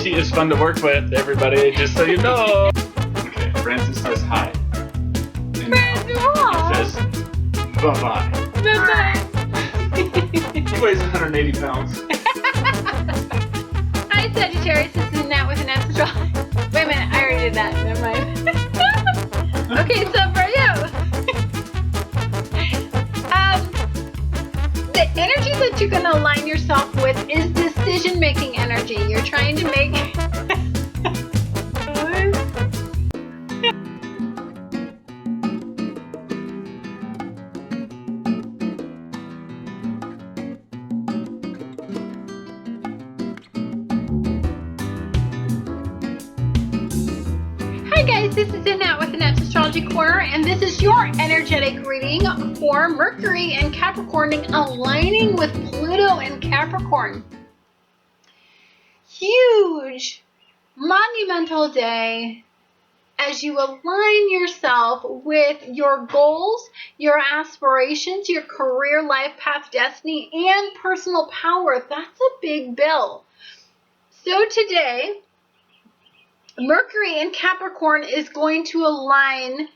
She is fun to work with, everybody, just so you know. Okay, Francis says hi. Francis, he says bye-bye. Bye-bye. He weighs 180 pounds. Hi, Sagittarius. This is Annette with Annette's Astrology. Wait a minute, I already did that. Never mind. Okay, so for you, the energy that you're going to align yourself with is decision-making energy. You're trying to make... Hi guys, this is Annette with Annette's Astrology Corner, and this is your energetic reading for Mercury and Capricorn aligning with Pluto and Capricorn. Huge, monumental day as you align yourself with your goals, your aspirations, your career, life path, destiny, and personal power. That's a big bill. So today, Mercury in Capricorn is going to align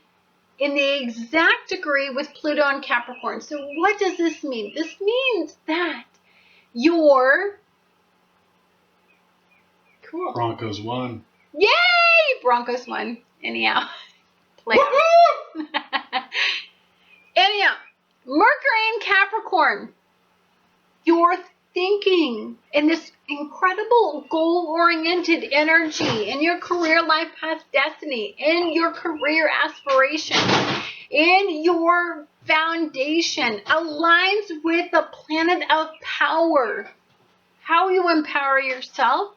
in the exact degree with Pluto and Capricorn. So what does this mean? This means that your... Cool. Broncos won. Yay! Broncos won. Anyhow. Anyhow, Mercury in Capricorn. Your thinking in this incredible goal-oriented energy in your career, life path, destiny, in your career aspiration, in your foundation aligns with the planet of power. How you empower yourself,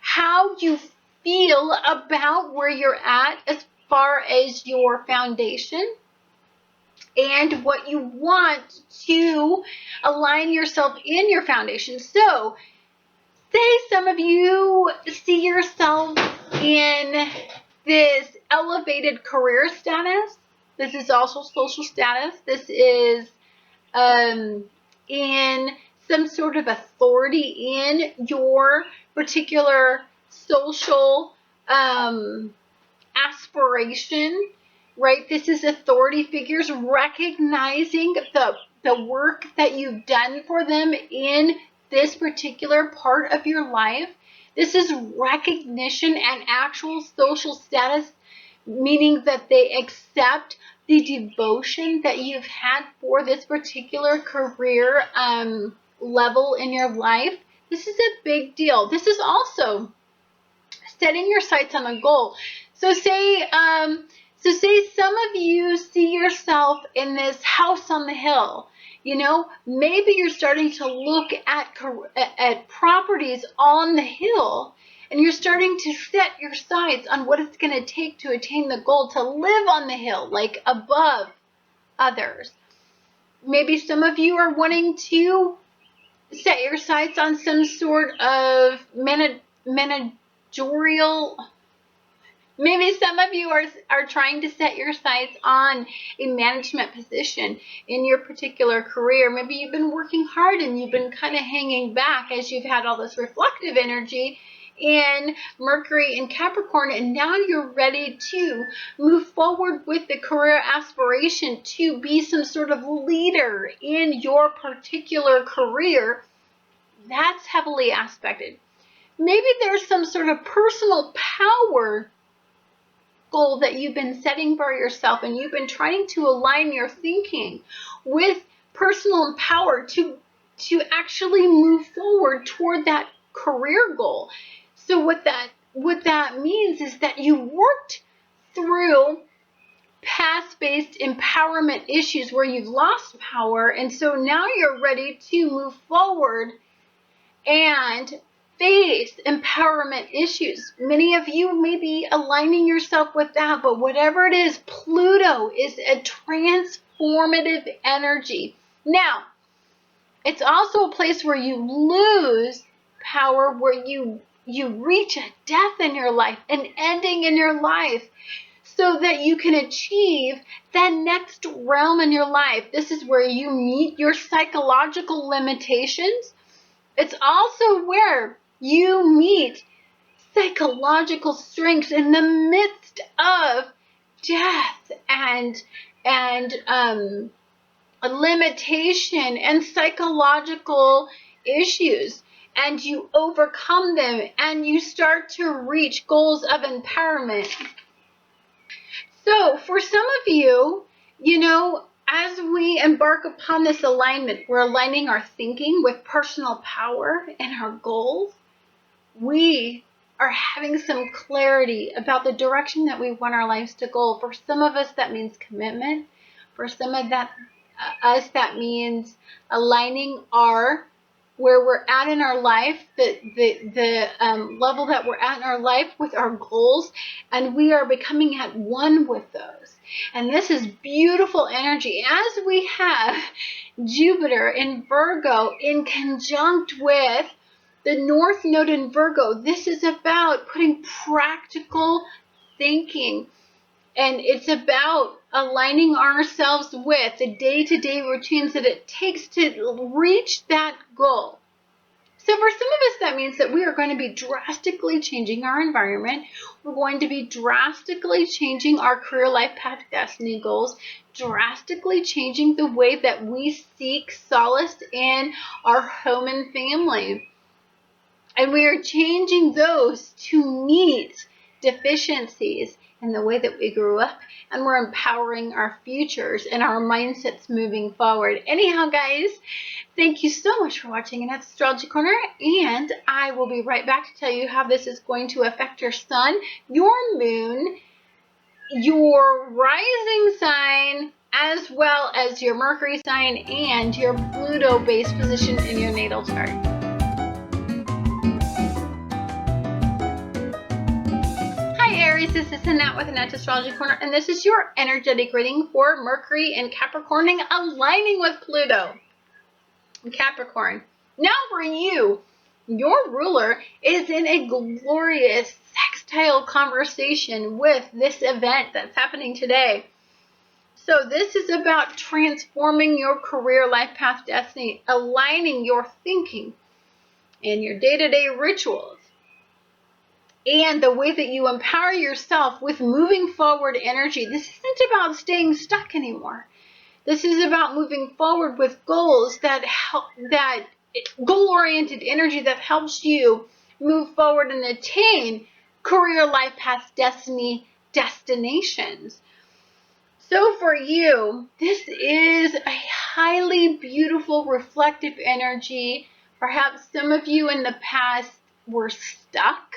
how you feel about where you're at as far as your foundation, and what you want to align yourself in your foundation. So, say some of you see yourself in this elevated career status. This is also social status. This is in some sort of authority in your particular social aspiration. Right? This is authority figures recognizing the work that you've done for them in this particular part of your life. This is recognition and actual social status, meaning that they accept the devotion that you've had for this particular career level in your life. This is a big deal. This is also setting your sights on a goal. So say some of you see yourself in this house on the hill. You know, maybe you're starting to look at properties on the hill, and you're starting to set your sights on what it's going to take to attain the goal to live on the hill, like above others. Maybe some of you are wanting to set your sights on some sort of managerial. Maybe some of you are trying to set your sights on a management position in your particular career. Maybe you've been working hard and you've been kind of hanging back as you've had all this reflective energy in Mercury and Capricorn, and now you're ready to move forward with the career aspiration to be some sort of leader in your particular career. That's heavily aspected. Maybe there's some sort of personal power goal that you've been setting for yourself, and you've been trying to align your thinking with personal power to actually move forward toward that career goal. So what that means is that you worked through past-based empowerment issues where you've lost power, and so now you're ready to move forward and face empowerment issues. Many of you may be aligning yourself with that, but whatever it is, Pluto is a transformative energy. Now, it's also a place where you lose power, where you reach a death in your life, an ending in your life, so that you can achieve that next realm in your life. This is where you meet your psychological limitations. It's also where you meet psychological strength in the midst of death and limitation and psychological issues, and you overcome them and you start to reach goals of empowerment. So for some of you, you know, as we embark upon this alignment, we're aligning our thinking with personal power and our goals. We are having some clarity about the direction that we want our lives to go. For some of us, that means commitment. For some of us, that means aligning where we're at in our life, the level that we're at in our life with our goals, and we are becoming at one with those. And this is beautiful energy. As we have Jupiter in Virgo in conjunct with the North Node in Virgo, this is about putting practical thinking, and it's about aligning ourselves with the day-to-day routines that it takes to reach that goal. So for some of us, that means that we are going to be drastically changing our environment. We're going to be drastically changing our career, life path, destiny goals, drastically changing the way that we seek solace in our home and family. And we are changing those to meet deficiencies in the way that we grew up, and we're empowering our futures and our mindsets moving forward. Anyhow, guys, thank you so much for watching Annette's Astrology Corner, and I will be right back to tell you how this is going to affect your sun, your moon, your rising sign, as well as your Mercury sign and your Pluto-based position in your natal chart. Aries, this is Annette with Annette's Astrology Corner, and this is your energetic reading for Mercury and Capricorn aligning with Pluto in Capricorn. Now for you, your ruler is in a glorious sextile conversation with this event that's happening today. So this is about transforming your career, life path, destiny, aligning your thinking and your day-to-day rituals, and the way that you empower yourself with moving forward energy. This isn't about staying stuck anymore. This is about moving forward with goals that help, that goal-oriented energy that helps you move forward and attain career, life path, destiny, destinations. So for you, this is a highly beautiful, reflective energy. Perhaps some of you in the past were stuck,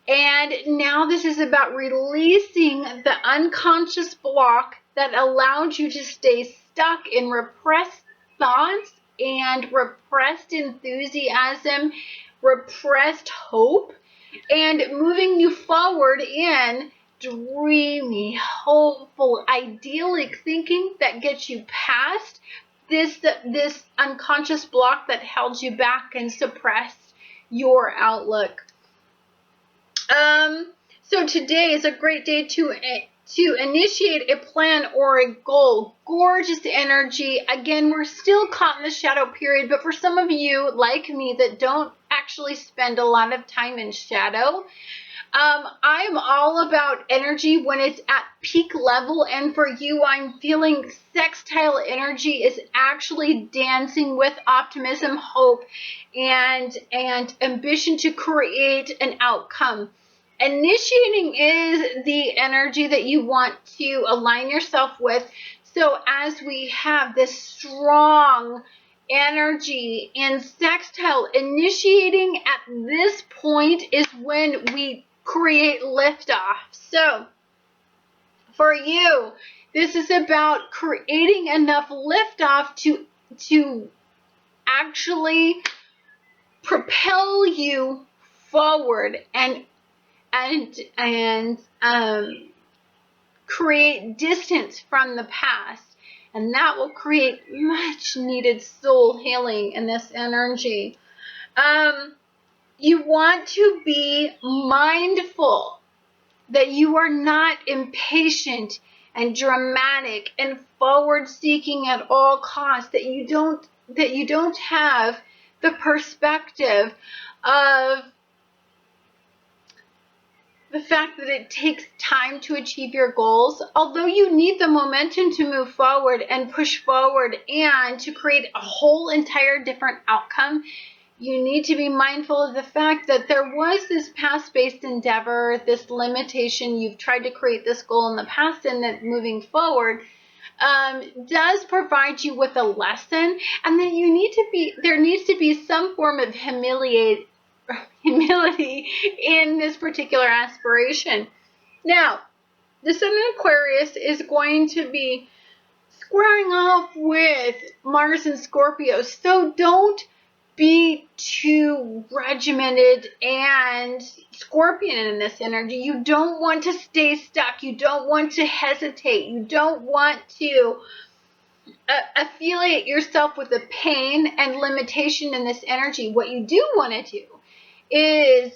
and now this is about releasing the unconscious block that allowed you to stay stuck in repressed thoughts and repressed enthusiasm, repressed hope, and moving you forward in dreamy, hopeful, idyllic thinking that gets you past this unconscious block that held you back and suppressed your outlook. So today is a great day to initiate a plan or a goal. Gorgeous energy. Again, we're still caught in the shadow period, but for some of you, like me, that don't actually spend a lot of time in shadow, I'm all about energy when it's at peak level, and for you, I'm feeling sextile energy is actually dancing with optimism, hope, and ambition to create an outcome. Initiating is the energy that you want to align yourself with. So as we have this strong energy in sextile, initiating at this point is when we create liftoff. So for you, this is about creating enough liftoff to actually propel you forward and create distance from the past, and that will create much needed soul healing in this energy. You want to be mindful that you are not impatient and dramatic and forward seeking at all costs, that you don't have the perspective of the fact that it takes time to achieve your goals. Although you need the momentum to move forward and push forward and to create a whole entire different outcome, you need to be mindful of the fact that there was this past-based endeavor, this limitation. You've tried to create this goal in the past, and that moving forward does provide you with a lesson, and that there needs to be some form of humility in this particular aspiration. Now, the Sun in Aquarius is going to be squaring off with Mars and Scorpio, so don't be too regimented and Scorpion in this energy. You don't want to stay stuck. You don't want to hesitate. You don't want to affiliate yourself with the pain and limitation in this energy. What you do want to do is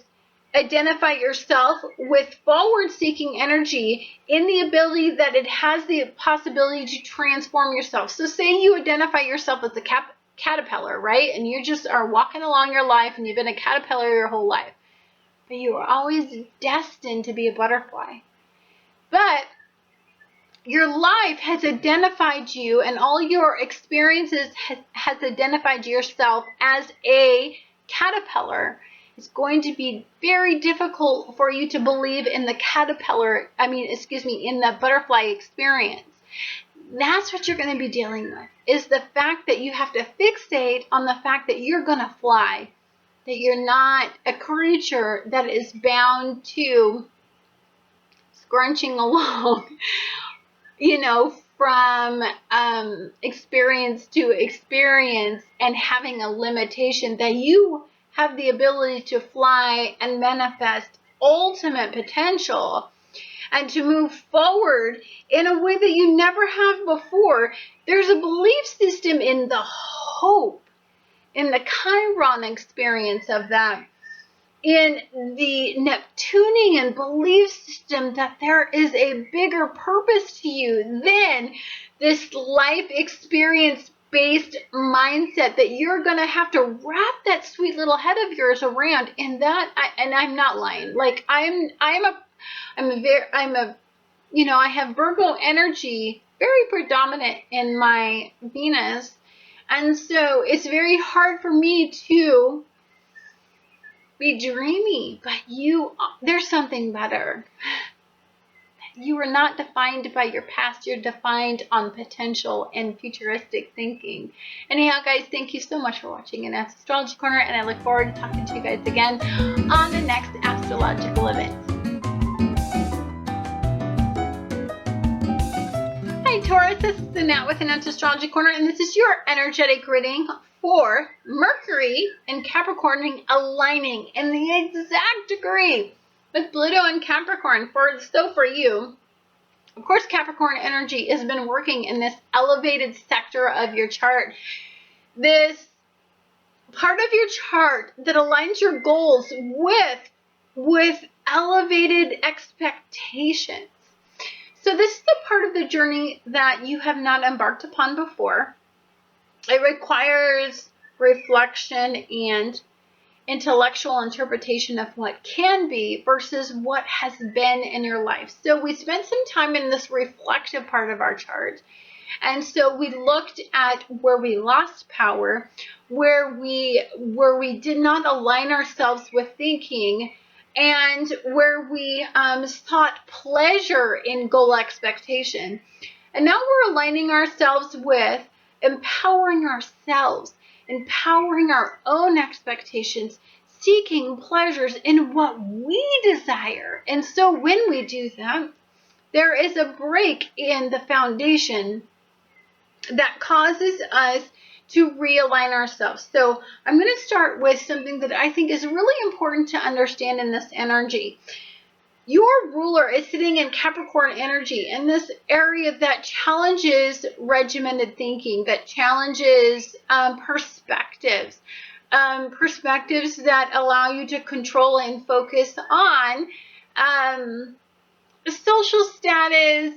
identify yourself with forward-seeking energy in the ability that it has the possibility to transform yourself. So say you identify yourself as a caterpillar, right? And you just are walking along your life and you've been a caterpillar your whole life. But you are always destined to be a butterfly. But your life has identified you, and all your experiences has identified yourself as a caterpillar. It's going to be very difficult for you to believe in the in the butterfly experience. That's what you're going to be dealing with, is the fact that you have to fixate on the fact that you're going to fly, that you're not a creature that is bound to scrunching along, from experience to experience and having a limitation, that you have the ability to fly and manifest ultimate potential and to move forward in a way that you never have before. There's a belief system in the hope, in the Chiron experience of that, in the Neptunian belief system, that there is a bigger purpose to you than this life experience-based mindset that you're going to have to wrap that sweet little head of yours around. And I'm not lying. Like I have Virgo energy very predominant in my Venus. And so it's very hard for me to be dreamy, but there's something better. You are not defined by your past. You're defined on potential and futuristic thinking. Anyhow, guys, thank you so much for watching Annette's Astrology Corner, and I look forward to talking to you guys again on the next astrological event. Hi, Taurus. This is Annette with Annette's Astrology Corner, and this is your energetic reading for Mercury and Capricorn aligning in the exact degree with Pluto and Capricorn. So for you, of course, Capricorn energy has been working in this elevated sector of your chart. This part of your chart that aligns your goals with elevated expectations. So this is the part of the journey that you have not embarked upon before. It requires reflection and intellectual interpretation of what can be versus what has been in your life. So we spent some time in this reflective part of our chart. And so we looked at where we lost power, where we did not align ourselves with thinking, and where we sought pleasure in goal expectation. And now we're aligning ourselves with empowering ourselves, empowering our own expectations, seeking pleasures in what we desire. And so when we do that, there is a break in the foundation that causes us to realign ourselves. So I'm going to start with something that I think is really important to understand in this energy. Your ruler is sitting in Capricorn energy, in this area that challenges regimented thinking, that challenges perspectives that allow you to control and focus on social status,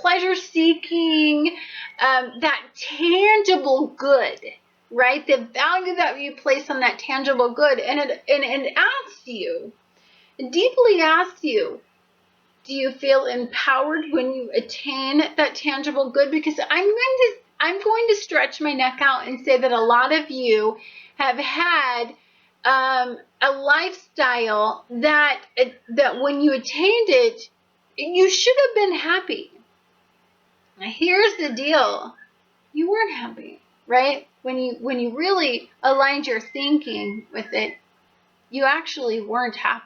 pleasure seeking, that tangible good, right? The value that you place on that tangible good, and it asks you deeply ask you, do you feel empowered when you attain that tangible good? Because I'm going to stretch my neck out and say that a lot of you have had a lifestyle that when you attained it, you should have been happy. Now, here's the deal: you weren't happy, right? When you really aligned your thinking with it, you actually weren't happy.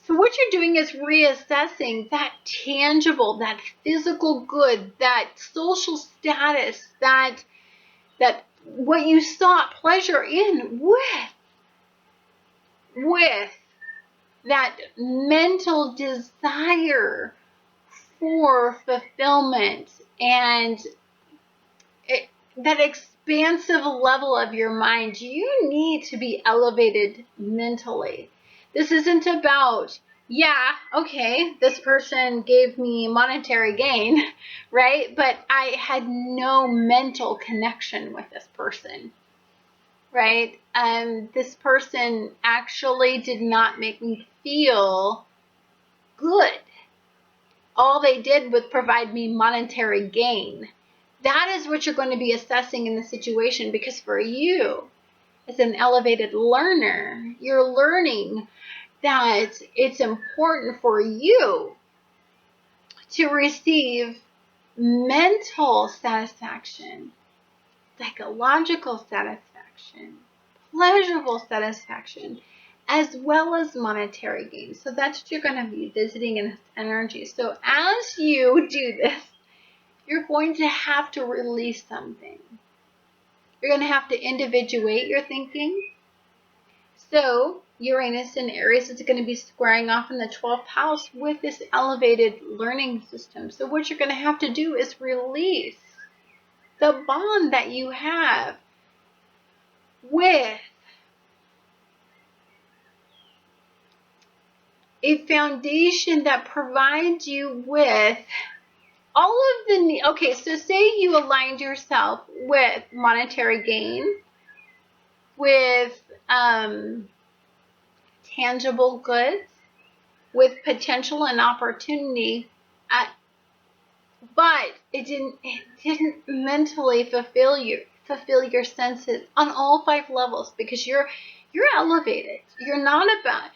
So what you're doing is reassessing that tangible, that physical good, that social status, that what you sought pleasure in with that mental desire for fulfillment and that expansive level of your mind. You need to be elevated mentally. This isn't about, yeah, okay, this person gave me monetary gain, right? But I had no mental connection with this person, right? This person actually did not make me feel good. All they did was provide me monetary gain. That is what you're going to be assessing in the situation, because for you, as an elevated learner, you're learning that it's important for you to receive mental satisfaction, psychological satisfaction, pleasurable satisfaction, as well as monetary gain. So that's what you're going to be visiting in this energy. So as you do this, you're going to have to release something. You're going to have to individuate your thinking. So Uranus and Aries is going to be squaring off in the 12th house with this elevated learning system. So what you're going to have to do is release the bond that you have with a foundation that provides you with all of the, okay, so say you aligned yourself with monetary gain, with tangible goods, with potential and opportunity, but it didn't mentally fulfill your senses on all 5 levels, because you're elevated. You're not about,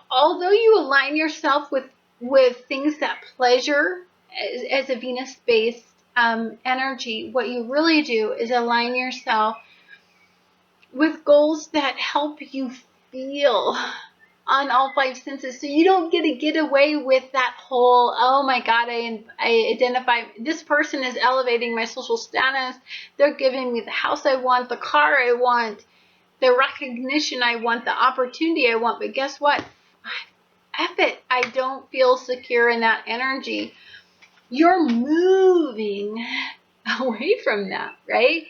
although you align yourself with things that pleasure as a Venus-based energy, what you really do is align yourself with goals that help you feel on all 5 senses. So you don't get away with that whole, oh my God, I identify, this person is elevating my social status. They're giving me the house I want, the car I want, the recognition I want, the opportunity I want. But guess what? F it. I don't feel secure in that energy. You're moving away from that, right?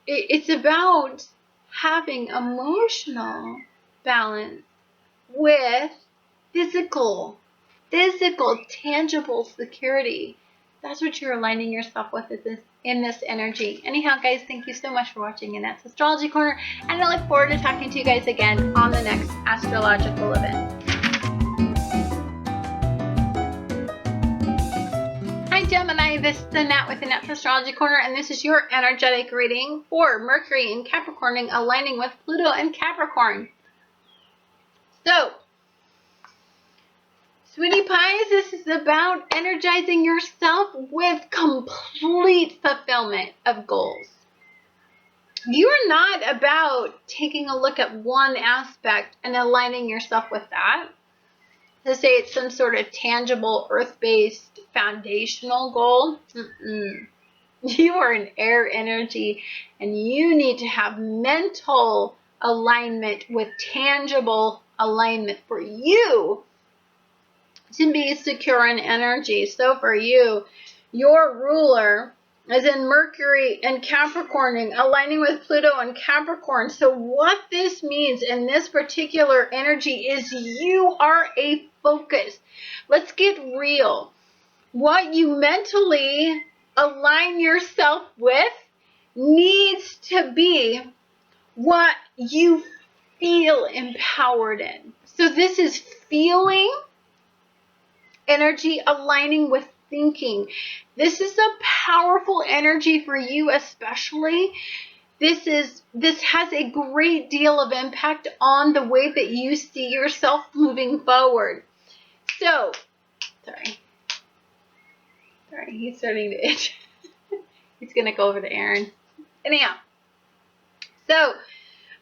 It's about having emotional balance with physical, tangible security. That's what you're aligning yourself with in this energy. Anyhow, guys, thank you so much for watching Annette's Astrology Corner, and I look forward to talking to you guys again on the next astrological event. Hi Gemini, this is Annette with Annette's Astrology Corner, and this is your energetic reading for Mercury in Capricorn aligning with Pluto and Capricorn. So, sweetie pies, this is about energizing yourself with complete fulfillment of goals. You're not about taking a look at one aspect and aligning yourself with that. To say it's some sort of tangible, earth-based, foundational goal. You are an air energy, and you need to have mental alignment with tangible alignment for you to be secure in energy. So for you, your ruler is in Mercury and Capricorn, aligning with Pluto and Capricorn. So what this means in this particular energy is you are a focus. Let's get real. What you mentally align yourself with needs to be what you feel empowered in. So this is feeling energy aligning with thinking. This is a powerful energy for you especially. This has a great deal of impact on the way that you see yourself moving forward. So, sorry, he's starting to itch. He's gonna go over to Aaron. Anyhow, so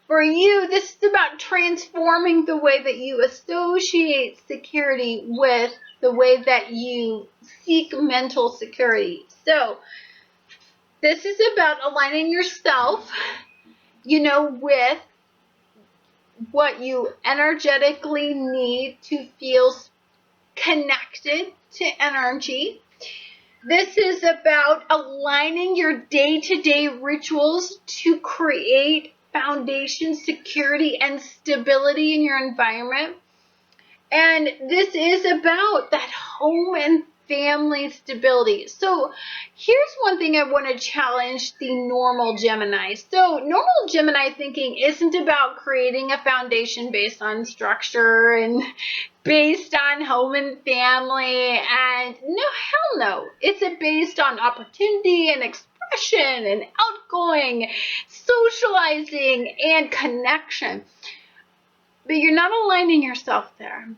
for you, this is about transforming the way that you associate security with the way that you seek mental security. So this is about aligning yourself, with what you energetically need to feel connected to energy. This is about aligning your day-to-day rituals to create foundation, security, and stability in your environment. And this is about that home and family stability. So here's one thing I want to challenge the normal Gemini. So normal Gemini thinking isn't about creating a foundation based on structure and based on home and family, and no, hell no. It's based on opportunity and expression and outgoing, socializing, and connection. But you're not aligning yourself there.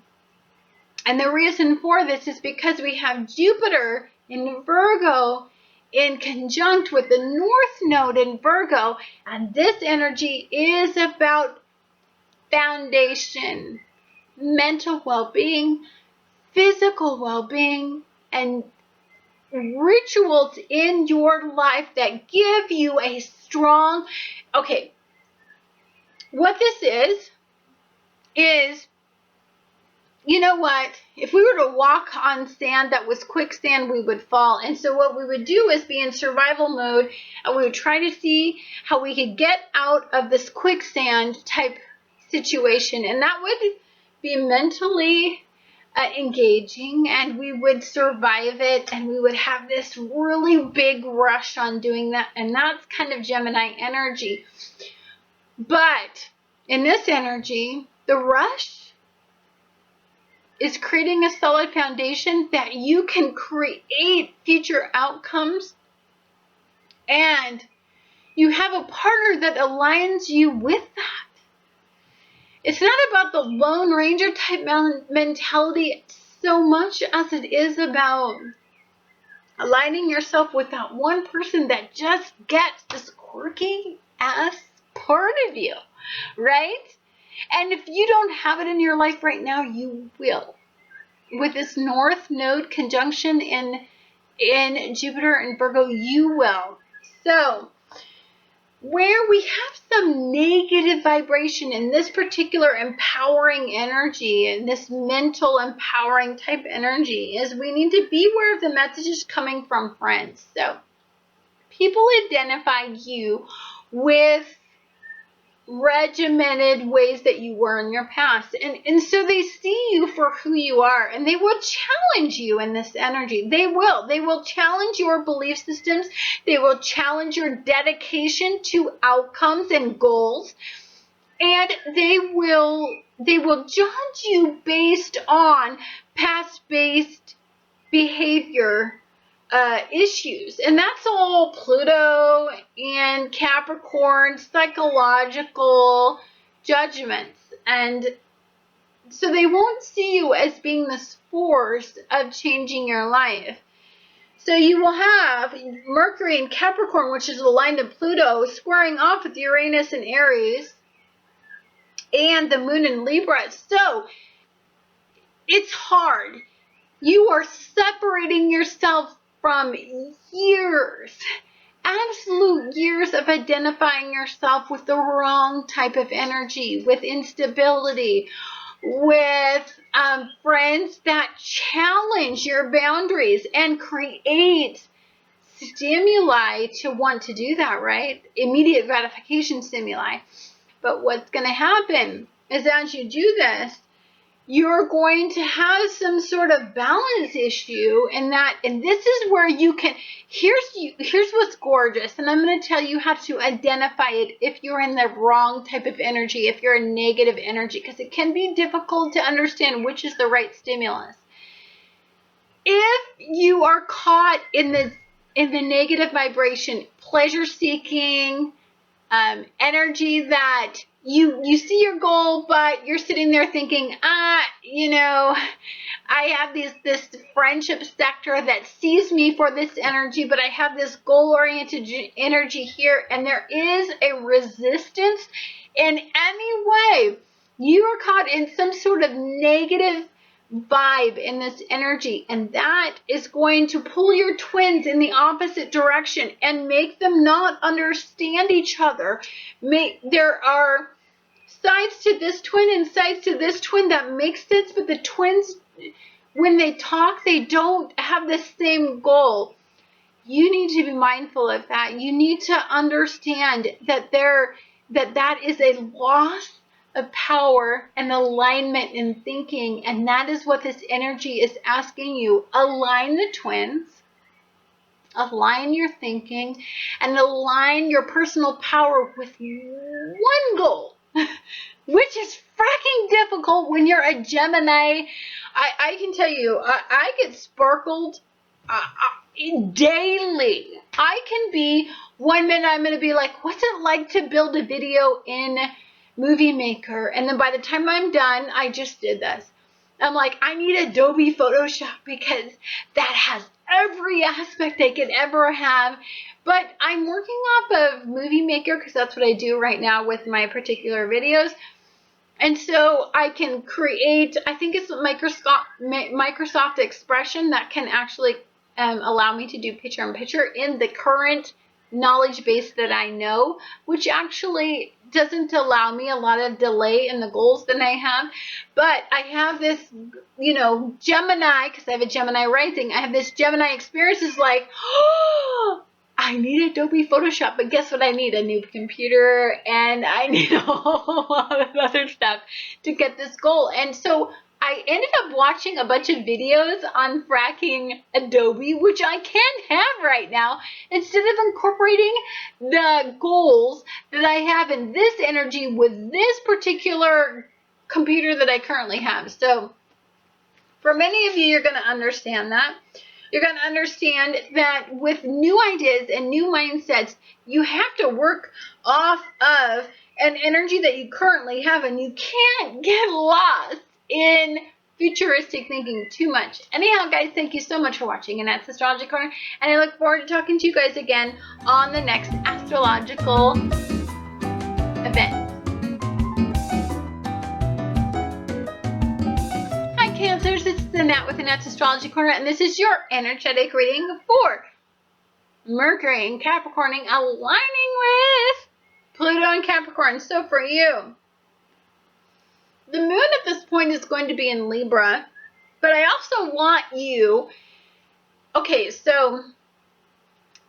And the reason for this is because we have Jupiter in Virgo in conjunct with the North Node in Virgo, and this energy is about foundation, mental well-being, physical well-being, and rituals in your life that give you a strong, okay, what this is, you know what, if we were to walk on sand that was quicksand, we would fall. And so what we would do is be in survival mode, and we would try to see how we could get out of this quicksand type situation. And that would be mentally engaging, and we would survive it, and we would have this really big rush on doing that. And that's kind of Gemini energy. But in this energy, the rush is creating a solid foundation that you can create future outcomes, and you have a partner that aligns you with that. It's not about the Lone Ranger type mentality so much as it is about aligning yourself with that one person that just gets this quirky ass part of you, right? And if you don't have it in your life right now, you will. With this North Node conjunction in Jupiter and Virgo, you will. So, where we have some negative vibration in this particular empowering energy, and this mental empowering type energy, is we need to be aware of the messages coming from friends. So, people identify you with regimented ways that you were in your past, and so they see you for who you are, and they will challenge you in this energy. They will challenge your belief systems. They will challenge your dedication to outcomes and goals, and they will judge you based on past-based behavior issues. And that's all Pluto and Capricorn psychological judgments. And so they won't see you as being this force of changing your life. So you will have Mercury in Capricorn, which is aligned to Pluto, squaring off with Uranus and Aries, and the moon in Libra. So it's hard. You are separating yourself from years, absolute years of identifying yourself with the wrong type of energy, with instability, with friends that challenge your boundaries and create stimuli to want to do that, right? Immediate gratification stimuli. But what's going to happen is as you do this, you're going to have some sort of balance issue, and this is where you can, here's what's gorgeous, and I'm going to tell you how to identify it if you're in the wrong type of energy, if you're a negative energy, because it can be difficult to understand which is the right stimulus. If you are caught in the negative vibration, pleasure seeking, energy that you see your goal, but you're sitting there thinking, you know, I have this friendship sector that sees me for this energy, but I have this goal-oriented energy here, and there is a resistance in any way. You are caught in some sort of negative vibe in this energy, and that is going to pull your twins in the opposite direction and make them not understand each other. There are sides to this twin and sides to this twin that make sense, but the twins, when they talk, they don't have the same goal. You need to be mindful of that. You need to understand that that is a loss of power and alignment in thinking, and that is what this energy is asking you. Align the twins, align your thinking, and align your personal power with one goal, which is fracking difficult when you're a Gemini. I can tell you, I get sparkled daily. I can be, one minute I'm going to be like, what's it like to build a video in Movie Maker? And then by the time I'm done, I just did this. I'm like, I need Adobe Photoshop because that has every aspect I could ever have. But I'm working off of Movie Maker because that's what I do right now with my particular videos. And so I can create, I think it's Microsoft Expression that can actually allow me to do picture-in-picture in the current knowledge base that I know, which actually doesn't allow me a lot of delay in the goals that I have. But I have this, you know, Gemini, because I have a Gemini rising, I have this Gemini experience is like, oh, I need Adobe Photoshop, but guess what I need? A new computer, and I need a whole lot of other stuff to get this goal. And so I ended up watching a bunch of videos on fracking Adobe, which I can't have right now, instead of incorporating the goals that I have in this energy with this particular computer that I currently have. So for many of you, you're going to understand that. You're going to understand that with new ideas and new mindsets, you have to work off of an energy that you currently have, and you can't get lost in futuristic thinking too much. Anyhow, guys, thank you so much for watching Annette's Astrology Corner, and I look forward to talking to you guys again on the next astrological event. Hi, Cancers, it's Annette with Annette's Astrology Corner, and this is your energetic reading for Mercury in Capricorn aligning with Pluto in Capricorn. So for you, the moon at this point is going to be in Libra, but I also want you, okay, so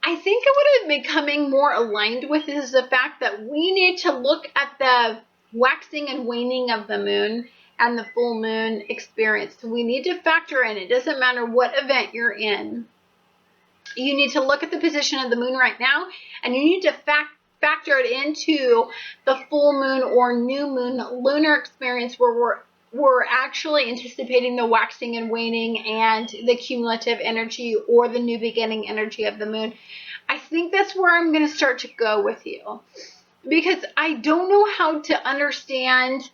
I think what I'm becoming more aligned with is the fact that we need to look at the waxing and waning of the moon and the full moon experience. So we need to factor in, it doesn't matter what event you're in. You need to look at the position of the moon right now, and you need to factor it into the full moon or new moon lunar experience where we're actually anticipating the waxing and waning and the cumulative energy or the new beginning energy of the moon. I think that's where I'm going to start to go with you, because I don't know how to understand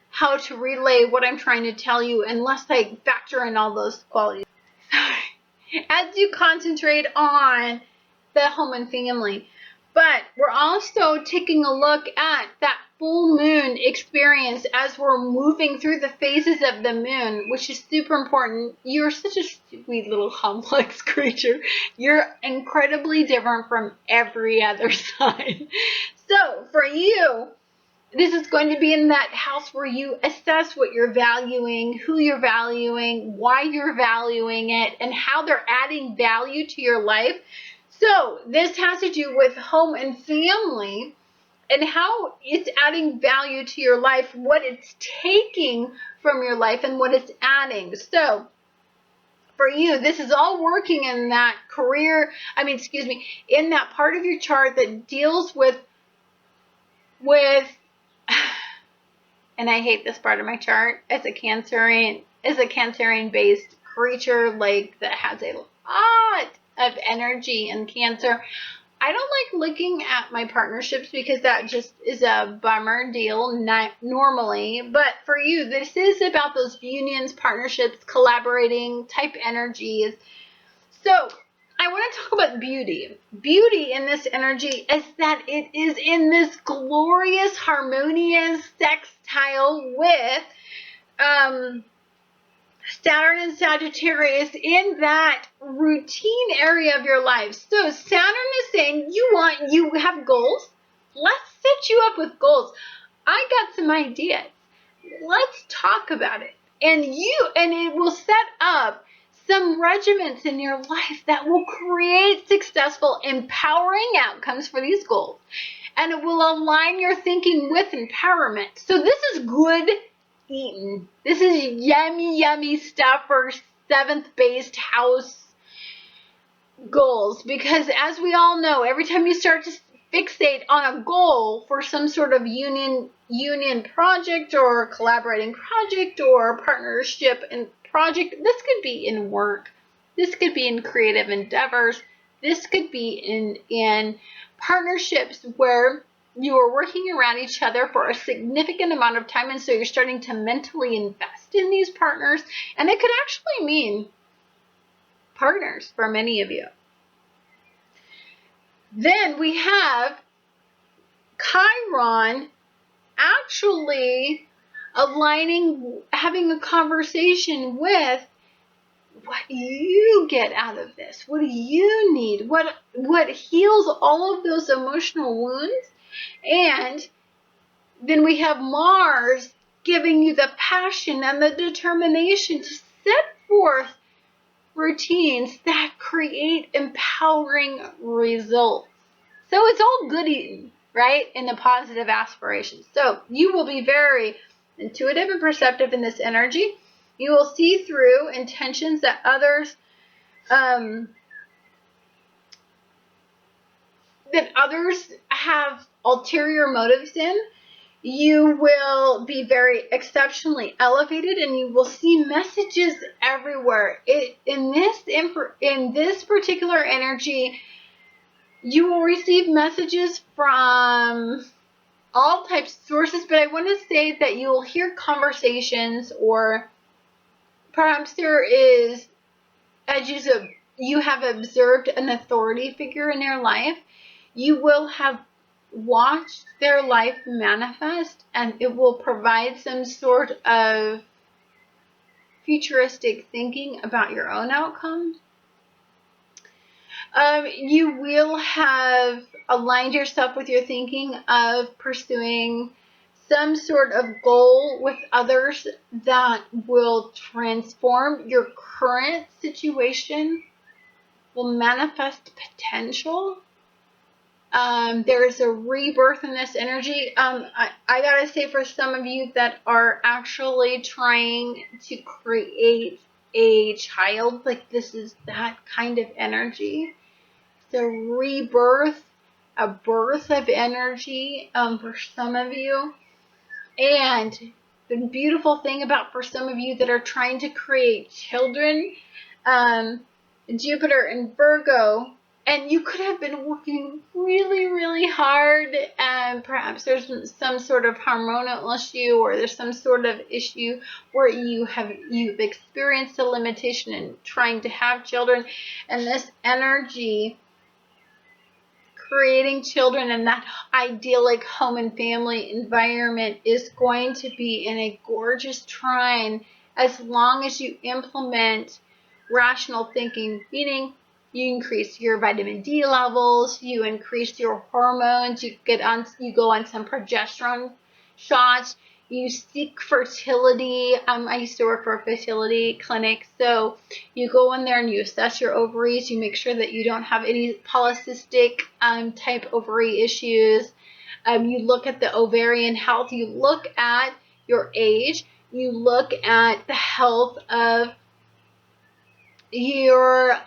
how to relay what I'm trying to tell you unless I factor in all those qualities. As you concentrate on the home and family. But we're also taking a look at that full moon experience as we're moving through the phases of the moon, which is super important. You're such a sweet little complex creature. You're incredibly different from every other sign. So for you, this is going to be in that house where you assess what you're valuing, who you're valuing, why you're valuing it, and how they're adding value to your life. So this has to do with home and family, and how it's adding value to your life, what it's taking from your life, and what it's adding. So for you, this is all working in that career, in that part of your chart that deals with, and I hate this part of my chart, as a Cancerian based creature, like, that has a lot of energy in Cancer. I don't like looking at my partnerships because that just is a bummer deal, not normally. But for you, this is about those unions, partnerships, collaborating type energies. So I want to talk about beauty. Beauty in this energy is that it is in this glorious, harmonious sextile with Saturn and Sagittarius in that routine area of your life. So Saturn is saying you have goals. Let's set you up with goals. I got some ideas. Let's talk about it. And it will set up some regiments in your life that will create successful, empowering outcomes for these goals. And it will align your thinking with empowerment. So this is good eaten. This is yummy, yummy stuff for 7th based house goals, because as we all know, every time you start to fixate on a goal for some sort of union project or collaborating project or partnership and project, this could be in work, this could be in creative endeavors, this could be in partnerships where you are working around each other for a significant amount of time, and so you're starting to mentally invest in these partners, and it could actually mean partners for many of you. Then we have Chiron actually aligning, having a conversation with what you get out of this. What do you need? What heals all of those emotional wounds? And then we have Mars giving you the passion and the determination to set forth routines that create empowering results. So it's all good eating, right? In the positive aspirations. So you will be very intuitive and perceptive in this energy. You will see through intentions that others have ulterior motives in. You will be very exceptionally elevated, and you will see messages everywhere. In this particular energy, you will receive messages from all types of sources, but I want to say that you will hear conversations, or perhaps there is, as you have observed an authority figure in your life, you will have watched their life manifest, and it will provide some sort of futuristic thinking about your own outcome. You will have aligned yourself with your thinking of pursuing some sort of goal with others that will transform your current situation, will manifest potential. There's a rebirth in this energy. I gotta say, for some of you that are actually trying to create a child, like, this is that kind of energy. The rebirth, a birth of energy for some of you. And the beautiful thing about, for some of you that are trying to create children, Jupiter and Virgo, and you could have been working really, really hard, and perhaps there's some sort of hormonal issue, or there's some sort of issue where you've experienced a limitation in trying to have children, and this energy, creating children in that idyllic home and family environment, is going to be in a gorgeous trine as long as you implement rational thinking, meaning you increase your vitamin D levels, you increase your hormones, you go on some progesterone shots, you seek fertility. I used to work for a fertility clinic, so you go in there and you assess your ovaries, you make sure that you don't have any polycystic type ovary issues. You look at the ovarian health. You look at your age. You look at the health of your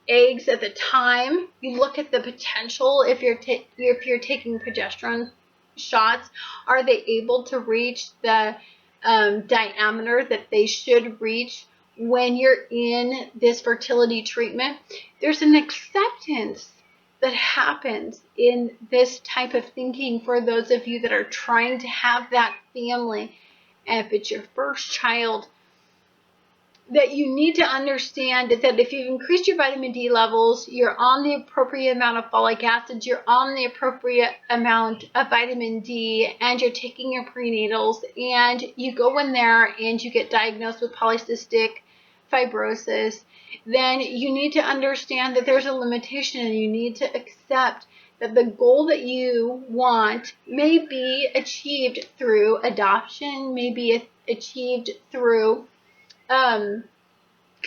eggs at the time. You look at the potential. If you're taking progesterone shots, are they able to reach the diameter that they should reach when you're in this fertility treatment? There's an acceptance that happens in this type of thinking for those of you that are trying to have that family. And if it's your first child, that you need to understand that if you've increased your vitamin D levels, you're on the appropriate amount of folic acid, you're on the appropriate amount of vitamin D, and you're taking your prenatals, and you go in there and you get diagnosed with polycystic fibrosis, then you need to understand that there's a limitation, and you need to accept that the goal that you want may be achieved through adoption, may be achieved through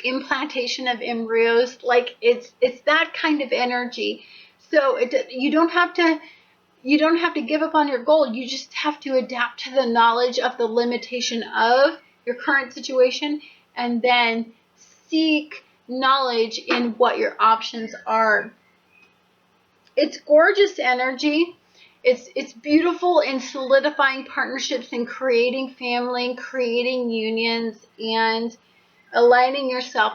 implantation of embryos. Like it's that kind of energy. So you don't have to give up on your goal. You just have to adapt to the knowledge of the limitation of your current situation, and then seek knowledge in what your options are. It's gorgeous energy. It's beautiful in solidifying partnerships and creating family, creating unions, and aligning yourself.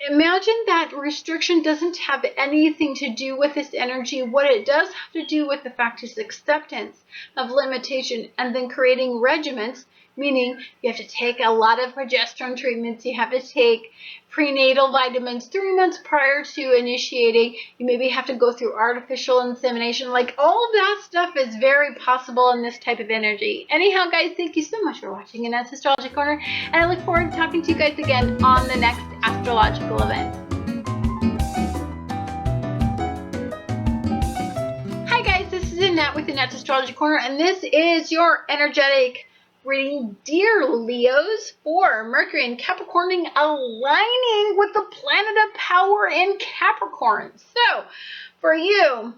Imagine that restriction doesn't have anything to do with this energy. What it does have to do with the fact is acceptance of limitation, and then creating regimens, meaning you have to take a lot of progesterone treatments. You have to take prenatal vitamins 3 months prior to initiating. You maybe have to go through artificial insemination. Like, all of that stuff is very possible in this type of energy. Anyhow, guys, thank you so much for watching Annette's Astrology Corner, and I look forward to talking to you guys again on the next astrological event. Hi guys, this is Annette with Annette's Astrology Corner, and this is your energetic reading, dear Leos, for Mercury and Capricorn aligning with the planet of power in Capricorn. So, for you,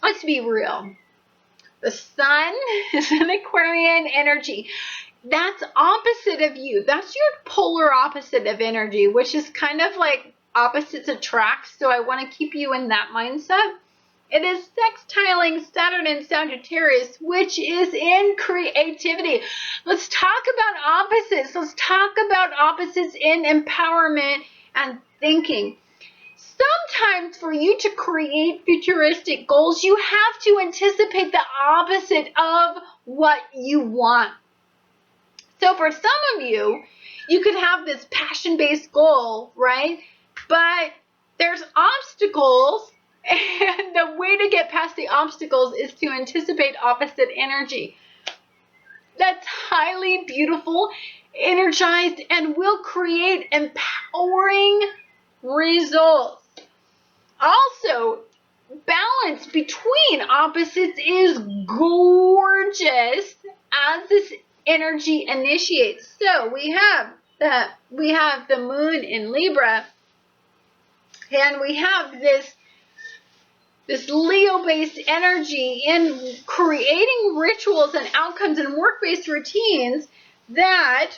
let's be real. The sun is an Aquarian energy. That's opposite of you. That's your polar opposite of energy, which is kind of like opposites attract. So I want to keep you in that mindset. It is sextiling Saturn and Sagittarius, which is in creativity. Let's talk about opposites. Let's talk about opposites in empowerment and thinking. Sometimes for you to create futuristic goals, you have to anticipate the opposite of what you want. So for some of you, you could have this passion-based goal, right? But there's obstacles, and the way to get past the obstacles is to anticipate opposite energy. That's highly beautiful, energized, and will create empowering results. Also, balance between opposites is gorgeous as this energy initiates. So we have the moon in Libra, and we have this Leo-based energy in creating rituals and outcomes and work-based routines that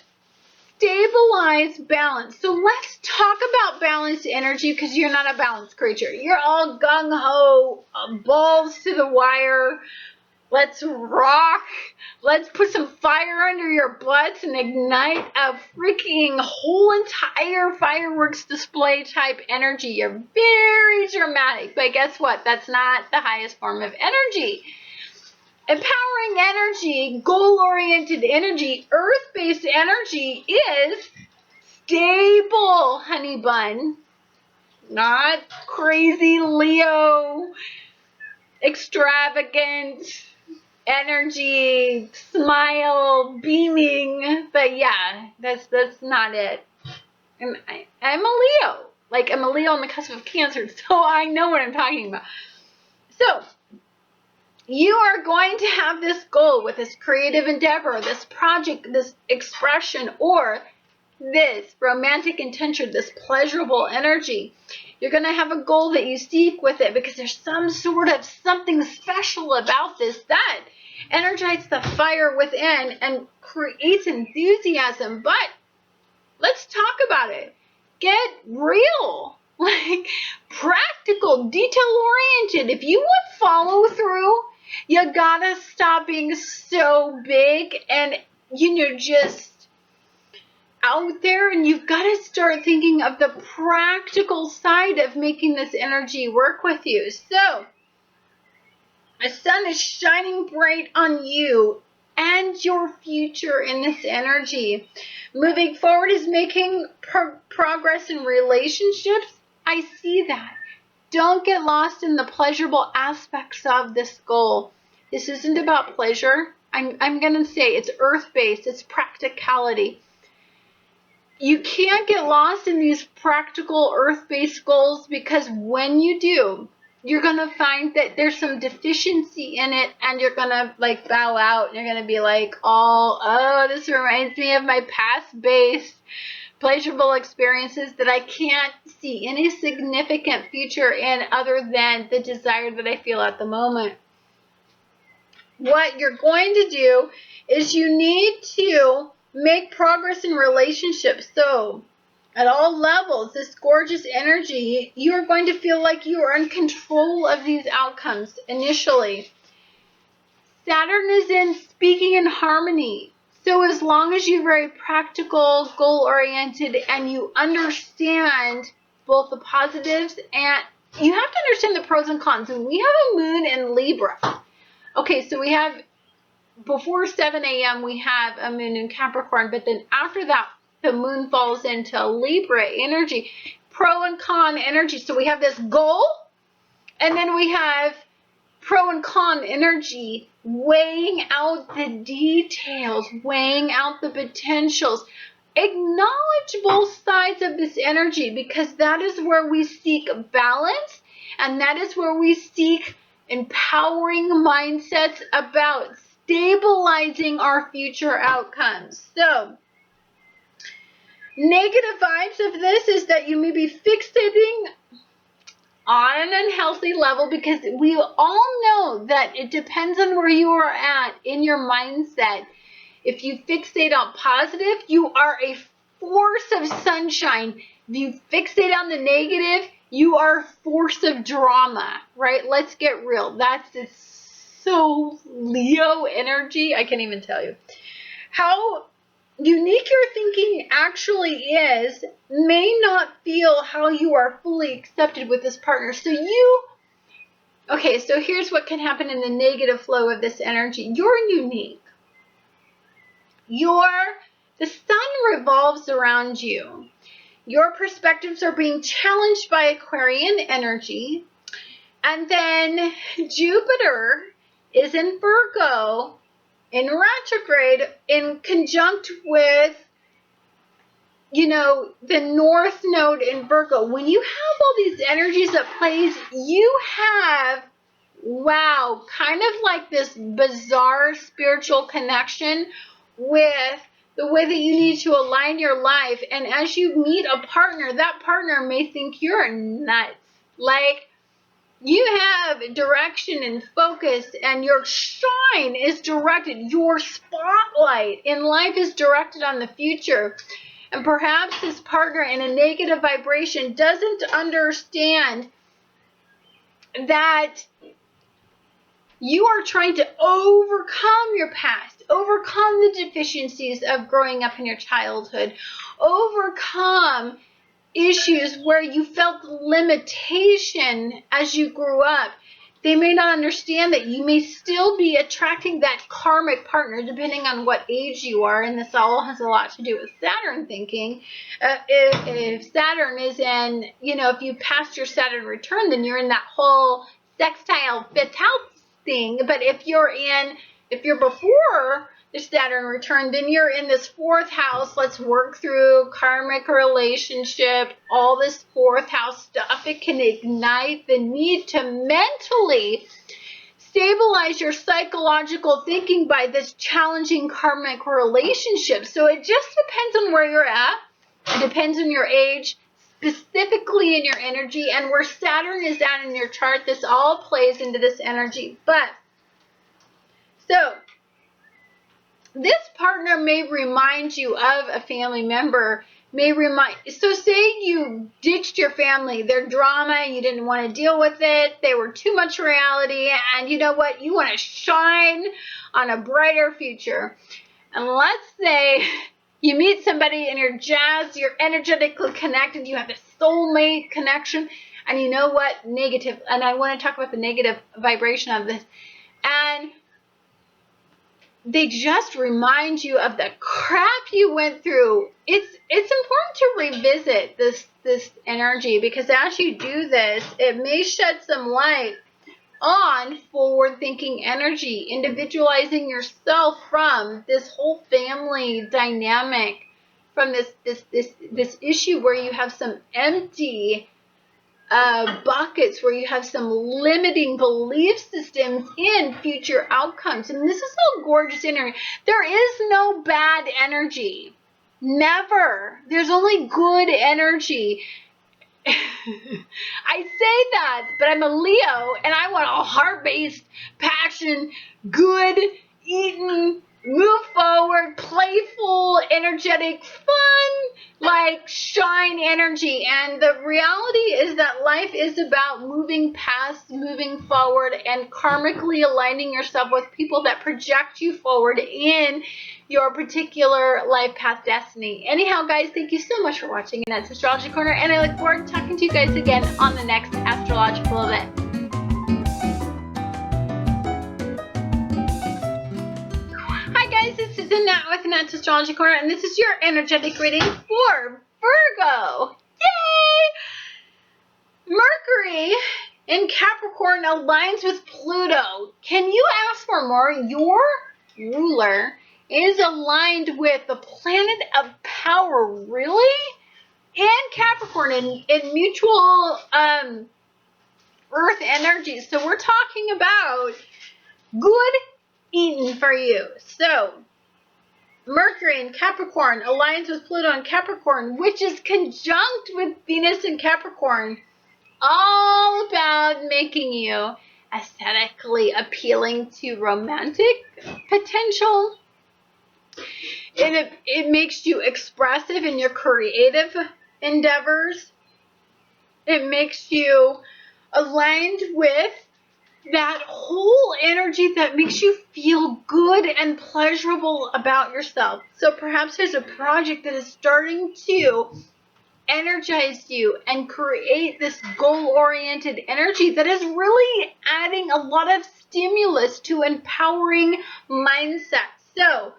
stabilize balance. So let's talk about balanced energy, because you're not a balanced creature. You're all gung-ho, balls to the wire. Let's rock. Let's put some fire under your butts and ignite a freaking whole entire fireworks display type energy. You're very dramatic, but guess what? That's not the highest form of energy. Empowering energy, goal-oriented energy, earth-based energy is stable, honey bun. Not crazy Leo, extravagant energy, smile, beaming. But yeah, that's not it. I'm a Leo. Like, I'm a Leo on the cusp of Cancer, so I know what I'm talking about. So, you are going to have this goal with this creative endeavor, this project, this expression, or this romantic intention, this pleasurable energy. You're going to have a goal that you seek with it because there's some sort of something special about this that energizes the fire within and creates enthusiasm. But let's talk about it. Get real, like practical, detail-oriented. If you want follow through, you gotta stop being so big and, just out there, and you've got to start thinking of the practical side of making this energy work with you. So, the sun is shining bright on you and your future in this energy. Moving forward is making progress in relationships. I see that. Don't get lost in the pleasurable aspects of this goal. This isn't about pleasure. I'm going to say it's earth-based. It's practicality. You can't get lost in these practical earth-based goals because when you do, you're going to find that there's some deficiency in it and you're going to like bow out and you're going to be like, oh, this reminds me of my past-based pleasurable experiences that I can't see any significant future in other than the desire that I feel at the moment. What you're going to do is you need to make progress in relationships. So at all levels, this gorgeous energy, you are going to feel like you are in control of these outcomes initially. Saturn is in speaking in harmony. So as long as you're very practical, goal-oriented, and you understand both the positives and you have to understand the pros and cons. And we have a moon in Libra. Okay, so we have before 7 a.m. we have a moon in Capricorn, but then after that, the moon falls into Libra energy, pro and con energy. So we have this goal, and then we have pro and con energy, weighing out the details, weighing out the potentials. Acknowledge both sides of this energy because that is where we seek balance, and that is where we seek empowering mindsets about stabilizing our future outcomes. So, negative vibes of this is that you may be fixating on an unhealthy level because we all know that it depends on where you are at in your mindset. If you fixate on positive, you are a force of sunshine. If you fixate on the negative, you are a force of drama, right? Let's get real. That's so Leo energy. I can't even tell you. How unique your thinking actually is may not feel how you are fully accepted with this partner. So here's what can happen in the negative flow of this energy. You're unique. The sun revolves around you. Your perspectives are being challenged by Aquarian energy. And then Jupiter is in Virgo, in retrograde, in conjunct with, the North Node in Virgo. When you have all these energies at play, you have, kind of like this bizarre spiritual connection with the way that you need to align your life. And as you meet a partner, that partner may think you're nuts. Like, you have direction and focus, and your shine is directed. Your spotlight in life is directed on the future. And perhaps this partner in a negative vibration doesn't understand that you are trying to overcome your past, overcome the deficiencies of growing up in your childhood, overcome issues where you felt limitation as you grew up. They may not understand that you may still be attracting that karmic partner depending on what age you are, and this all has a lot to do with Saturn thinking. If Saturn is in, if you passed your Saturn return, then you're in that whole sextile fifth house thing. But if you're before the Saturn return, then you're in this fourth house. Let's work through karmic relationship, all this fourth house stuff. It can ignite the need to mentally stabilize your psychological thinking by this challenging karmic relationship. So it just depends on where you're at. It depends on your age. specifically in your energy, and where Saturn is at in your chart, this all plays into this energy. But, so, this partner may remind you of a family member, so say you ditched your family, their drama, you didn't want to deal with it, they were too much reality, and you know what, you want to shine on a brighter future. And let's say you meet somebody and you're jazzed, you're energetically connected, you have this soulmate connection, and you know what, negative, and I want to talk about the negative vibration of this, and they just remind you of the crap you went through. It's important to revisit this energy, because as you do this, it may shed some light on forward-thinking energy, individualizing yourself from this whole family dynamic, from this issue where you have some empty buckets, where you have some limiting belief systems in future outcomes. And this is all gorgeous energy. There is no bad energy. Never. There's only good energy. I say that, but I'm a Leo, and I want a heart-based, passion, good, eating, move forward, playful, energetic, fun, like shine energy. And the reality is that life is about moving past, moving forward, and karmically aligning yourself with people that project you forward in your particular life path destiny. Anyhow, guys, thank you so much for watching Annette's Astrology Corner, and I look forward to talking to you guys again on the next astrological event. Hi guys, this is Annette with Annette's Astrology Corner, and this is your energetic reading for Virgo. Yay! Mercury in Capricorn aligns with Pluto. Can you ask for more? Your ruler is aligned with the planet of power, really? And Capricorn in mutual earth energies. So we're talking about good eating for you. So Mercury in Capricorn aligns with Pluto in Capricorn, which is conjunct with Venus in Capricorn. All about making you aesthetically appealing to romantic potential. It makes you expressive in your creative endeavors. It makes you aligned with that whole energy that makes you feel good and pleasurable about yourself. So perhaps there's a project that is starting to energize you and create this goal-oriented energy that is really adding a lot of stimulus to empowering mindsets. So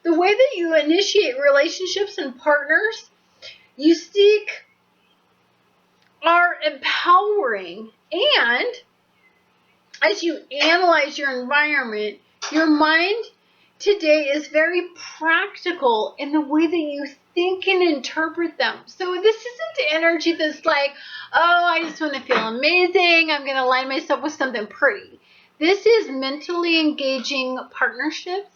the way that you initiate relationships and partners you seek are empowering, and as you analyze your environment, your mind today is very practical in the way that you think and interpret them. So this isn't energy that's like, oh, I just want to feel amazing, I'm going to align myself with something pretty. This is mentally engaging partnerships.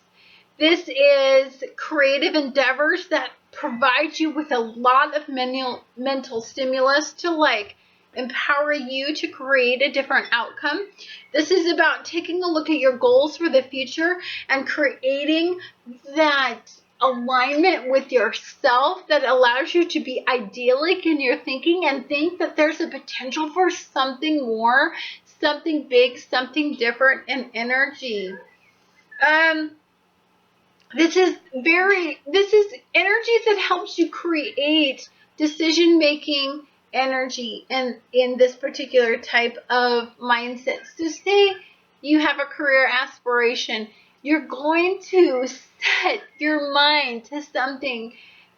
This is creative endeavors that provide you with a lot of mental stimulus to like empower you to create a different outcome. This is about taking a look at your goals for the future and creating that alignment with yourself that allows you to be idyllic in your thinking and think that there's a potential for something more, something big, something different in energy. This is energy that helps you create decision-making energy in this particular type of mindset. So say you have a career aspiration, you're going to set your mind to something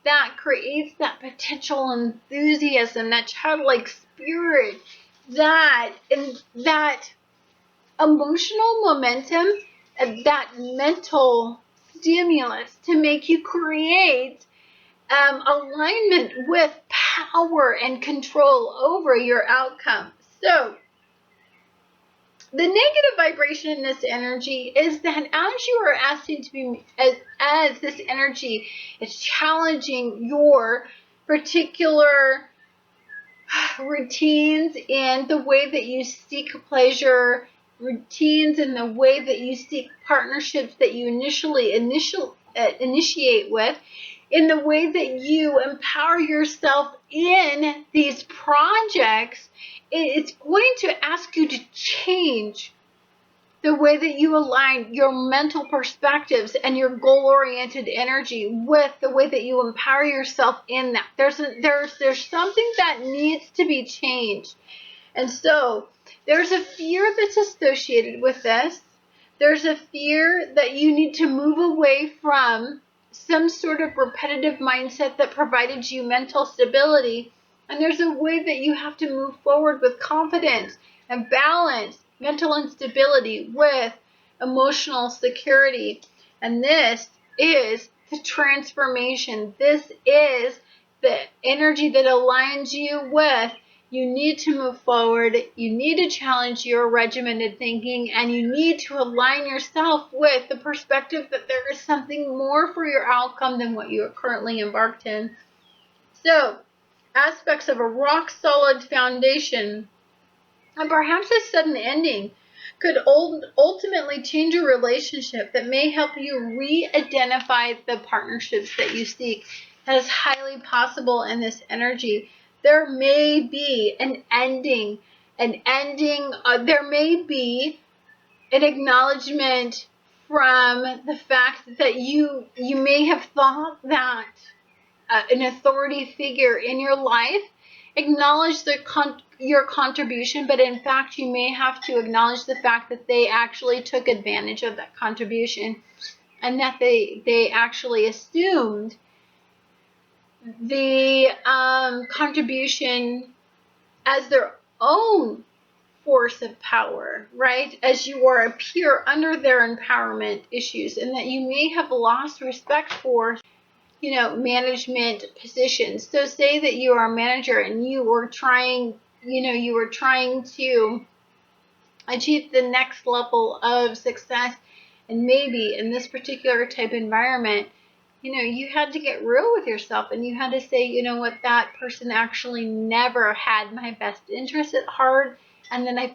that creates that potential enthusiasm, that childlike spirit, that emotional momentum, that mental stimulus to make you create alignment with power and control over your outcome. So the negative vibration in this energy is that as you are asking to be, as this energy is challenging your particular routines in the way that you seek pleasure, routines in the way that you seek partnerships that you initiate with, in the way that you empower yourself in these projects. It's going to ask you to change the way that you align your mental perspectives and your goal-oriented energy with the way that you empower yourself in that. There's something that needs to be changed. And so there's a fear that's associated with this. There's a fear that you need to move away from some sort of repetitive mindset that provided you mental stability. And there's a way that you have to move forward with confidence and balance mental instability with emotional security. And this is the transformation. This is the energy that aligns you with. You need to move forward. You need to challenge your regimented thinking, and you need to align yourself with the perspective that there is something more for your outcome than what you are currently embarked in. So, aspects of a rock-solid foundation and perhaps a sudden ending could ultimately change a relationship that may help you re-identify the partnerships that you seek. That is highly possible in this energy. There may be an ending, there may be an acknowledgement from the fact that you may have thought that an authority figure in your life acknowledge your contribution, but in fact you may have to acknowledge the fact that they actually took advantage of that contribution, and that they actually assumed the contribution as their own force of power, right? As you are a peer under their empowerment issues, and that you may have lost respect for management positions. So say that you are a manager and you were trying to achieve the next level of success, and maybe in this particular type environment, you had to get real with yourself, and you had to say, what, that person actually never had my best interest at heart, and then I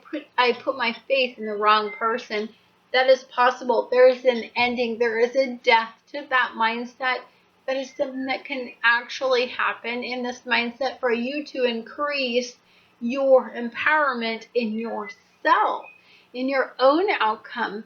put my faith in the wrong person. That is possible. There is an ending. There is a death to that mindset. That is something that can actually happen in this mindset for you to increase your empowerment in yourself, in your own outcome,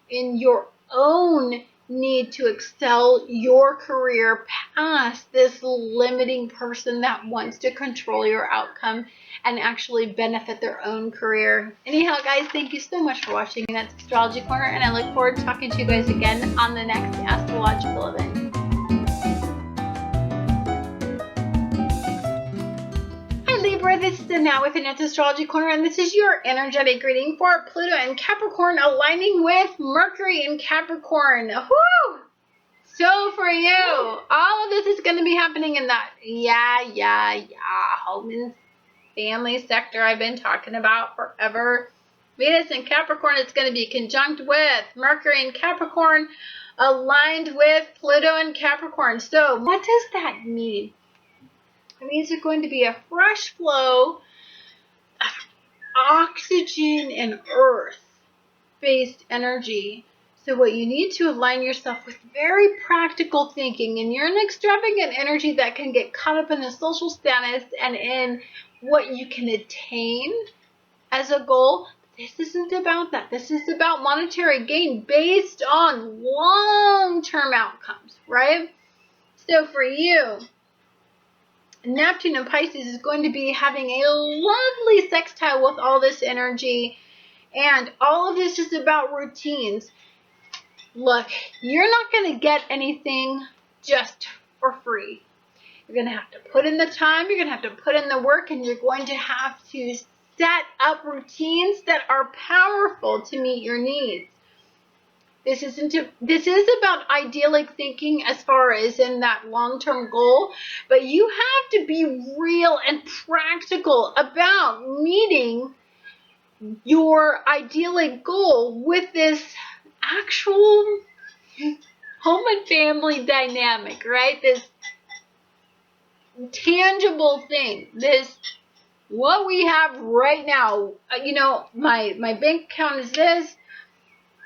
in your own need to excel your career past this limiting person that wants to control your outcome and actually benefit their own career. Anyhow, guys, thank you so much for watching. That's Astrology Corner, and I look forward to talking to you guys again on the next astrological event. Libra, this is Annette with Annette's Astrology Corner, and this is your energetic reading for Pluto and Capricorn aligning with Mercury in Capricorn. Woo! So for you, all of this is going to be happening in that home and family sector I've been talking about forever. Venus in Capricorn is going to be conjunct with Mercury in Capricorn, aligned with Pluto in Capricorn. So what does that mean? It means there's going to be a fresh flow of oxygen and earth-based energy. So what you need to align yourself with very practical thinking, and you're an extravagant energy that can get caught up in the social status and in what you can attain as a goal. This isn't about that. This is about monetary gain based on long-term outcomes, right? So for you, Neptune in Pisces is going to be having a lovely sextile with all this energy, and all of this is about routines. Look, you're not going to get anything just for free. You're going to have to put in the time, you're going to have to put in the work, and you're going to have to set up routines that are powerful to meet your needs. This is about idyllic thinking as far as in that long-term goal, but you have to be real and practical about meeting your idyllic goal with this actual home and family dynamic, right? This tangible thing, this what we have right now. You know, my bank account is this.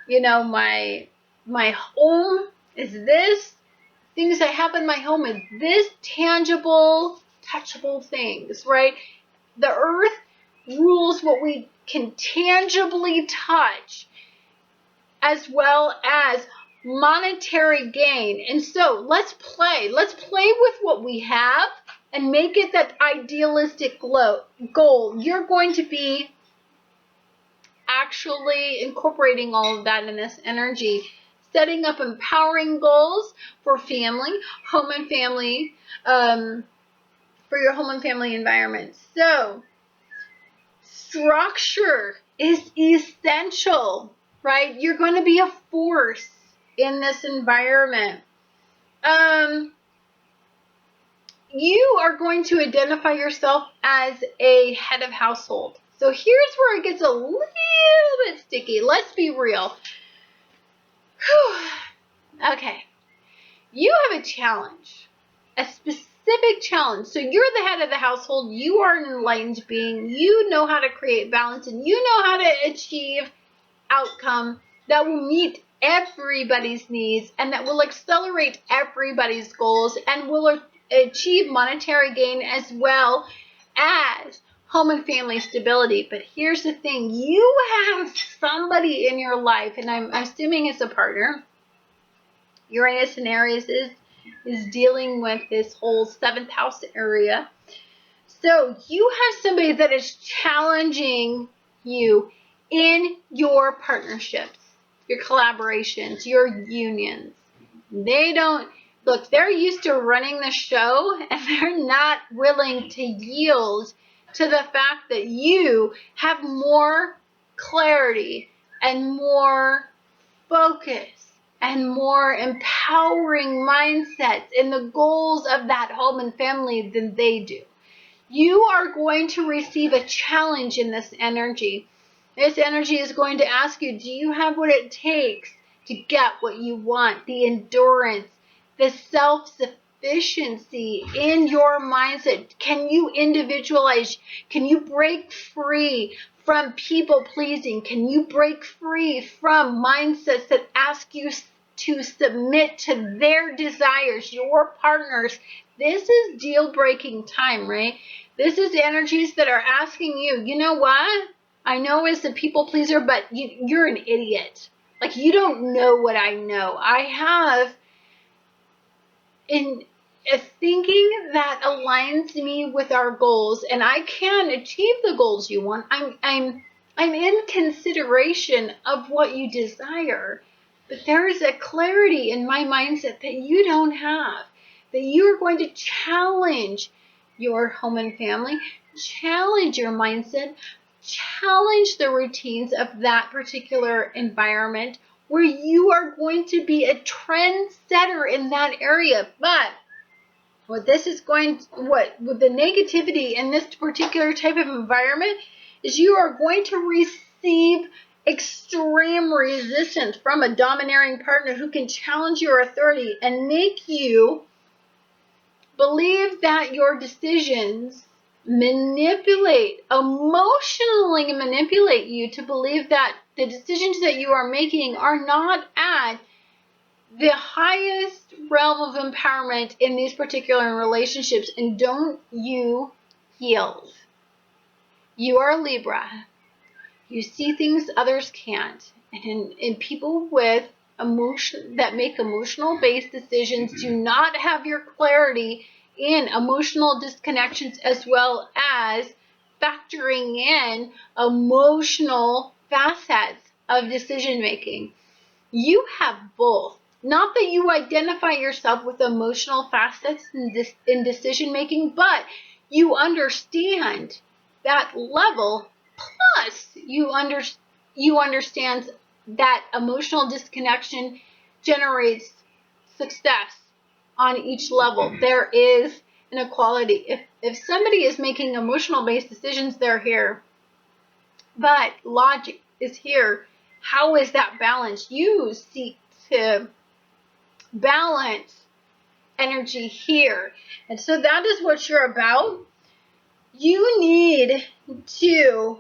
You know, my home is this. Things I have in my home is this, tangible, touchable things, right? The earth rules what we can tangibly touch, as well as monetary gain. And so let's play with what we have and make it that idealistic goal. You're going to be actually incorporating all of that in this energy, setting up empowering goals for family, home and family, for your home and family environment. So structure is essential, right? You're going to be a force in this environment. You are going to identify yourself as a head of household. So here's where it gets a little bit sticky. Let's be real. Whew. Okay. You have a challenge, a specific challenge. So you're the head of the household. You are an enlightened being. You know how to create balance, and you know how to achieve outcome that will meet everybody's needs and that will accelerate everybody's goals and will achieve monetary gain as well as home and family stability. But here's the thing, you have somebody in your life, and I'm assuming it's a partner. Uranus and Aries is dealing with this whole 7th house area. So you have somebody that is challenging you in your partnerships, your collaborations, your unions. They don't, look, they're used to running the show, and they're not willing to yield to the fact that you have more clarity and more focus and more empowering mindsets in the goals of that home and family than they do. You are going to receive a challenge in this energy. This energy is going to ask you, do you have what it takes to get what you want? The endurance, the self-sufficiency in your mindset. Can you individualize? Can you break free from people pleasing? Can you break free from mindsets that ask you to submit to their desires, your partners? This is deal-breaking time, right? This is energies that are asking you, you know what? I know as a people pleaser, but you're an idiot. Like, you don't know what I know. I have in a thinking that aligns me with our goals, and I can achieve the goals you want. I'm in consideration of what you desire, but there is a clarity in my mindset that you don't have, that you are going to challenge your home and family, challenge your mindset, challenge the routines of that particular environment, where you are going to be a trendsetter in that area. But with the negativity in this particular type of environment is you are going to receive extreme resistance from a domineering partner who can challenge your authority and make you believe that your decisions emotionally manipulate you to believe that the decisions that you are making are not at the highest realm of empowerment in these particular relationships. And don't you yield. You are a Libra. You see things others can't. And in people with emotion that make emotional based decisions do not have your clarity in emotional disconnections, as well as factoring in emotional facets of decision making. You have both. Not that you identify yourself with emotional facets in decision making, but you understand that level. Plus, you understand that emotional disconnection generates success on each level. There is an equality. If somebody is making emotional based decisions, they're here. But logic is here. How is that balanced? You seek to balance energy here. And so that is what you're about. you need to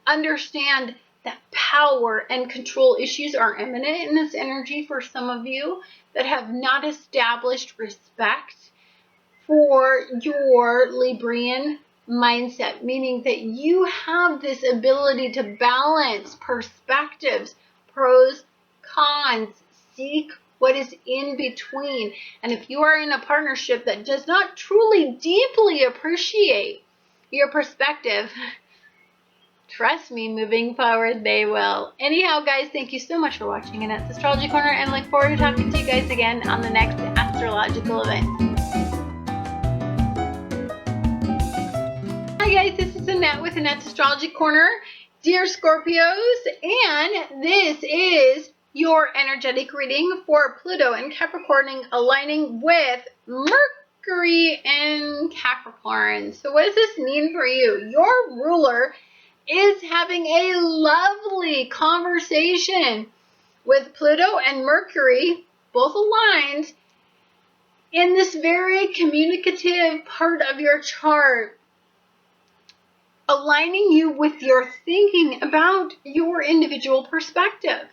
understand that power and control issues are imminent in this energy for some of you that have not established respect for your Librian mindset, meaning that you have this ability to balance perspectives, pros, cons, seek what is in between. And if you are in a partnership that does not truly deeply appreciate your perspective, trust me, moving forward, they will. Anyhow, guys, thank you so much for watching Annette's Astrology Corner, and I look forward to talking to you guys again on the next astrological event. Hi, guys, this is Annette with Annette's Astrology Corner. Dear Scorpios, and this is your energetic reading for Pluto and Capricorn aligning with Mercury and Capricorn. So what does this mean for you? Your ruler is having a lovely conversation with Pluto and Mercury, both aligned, in this very communicative part of your chart, aligning you with your thinking about your individual perspective.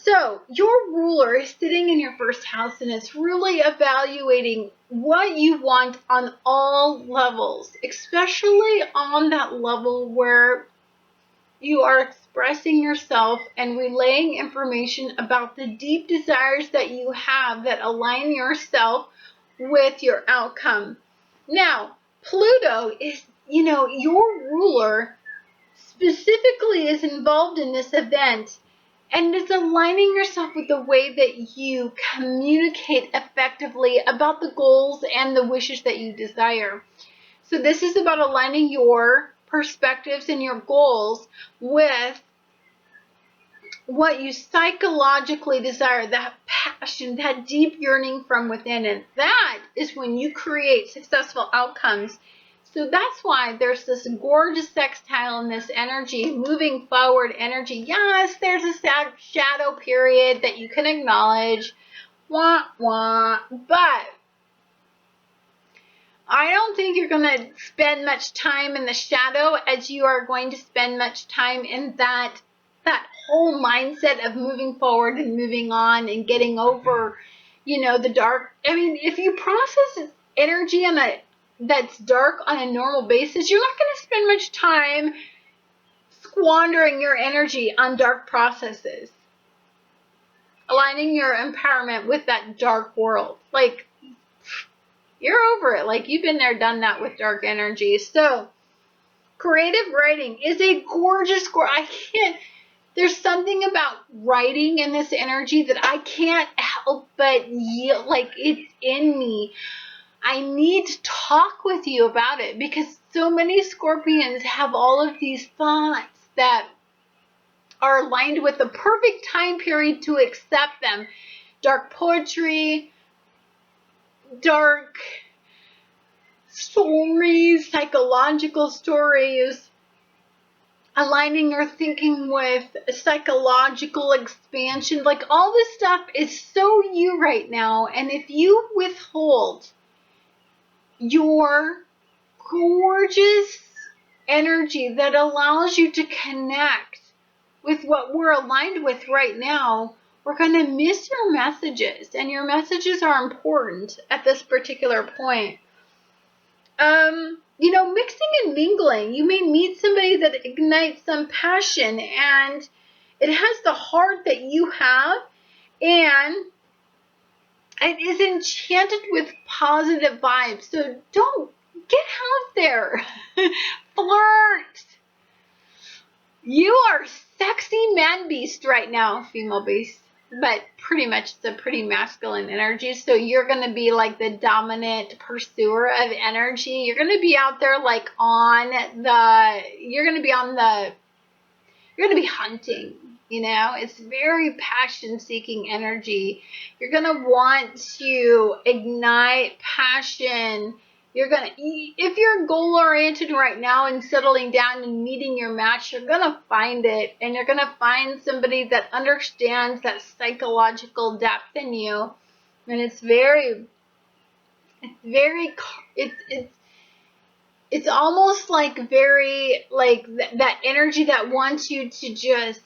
So your ruler is sitting in your first house, and it's really evaluating what you want on all levels, especially on that level where you are expressing yourself and relaying information about the deep desires that you have that align yourself with your outcome. Now, Pluto is, your ruler specifically is involved in this event, and it's aligning yourself with the way that you communicate effectively about the goals and the wishes that you desire. So this is about aligning your perspectives and your goals with what you psychologically desire, that passion, that deep yearning from within. And that is when you create successful outcomes. So that's why there's this gorgeous sextile in this energy, moving forward energy. Yes, there's a shadow period that you can acknowledge, but I don't think you're going to spend much time in the shadow as you are going to spend much time in that whole mindset of moving forward and moving on and getting over, the dark. I mean, if you process energy that's dark on a normal basis, you're not going to spend much time squandering your energy on dark processes, aligning your empowerment with that dark world. Like, you're over it. Like, you've been there, done that with dark energy. So, creative writing is a gorgeous, there's something about writing in this energy that I can't help but it's in me. I need to talk with you about it because so many Scorpions have all of these thoughts that are aligned with the perfect time period to accept them. Dark poetry, dark stories, psychological stories, aligning your thinking with psychological expansion. Like, all this stuff is so you right now. And if you withhold your gorgeous energy that allows you to connect with what we're aligned with right now, we're going to miss your messages, and your messages are important at this particular point. Mixing and mingling, you may meet somebody that ignites some passion, and it has the heart that you have, and it is enchanted with positive vibes. So don't get out there. Flirt. You are sexy man beast right now, female beast. But pretty much it's a pretty masculine energy. So you're going to be like the dominant pursuer of energy. You're going to be out there like you're going to be hunting. It's very passion-seeking energy. You're going to want to ignite passion. If you're goal-oriented right now and settling down and meeting your match, you're going to find it. And you're going to find somebody that understands that psychological depth in you. And it's it's almost like very, like that energy that wants you to just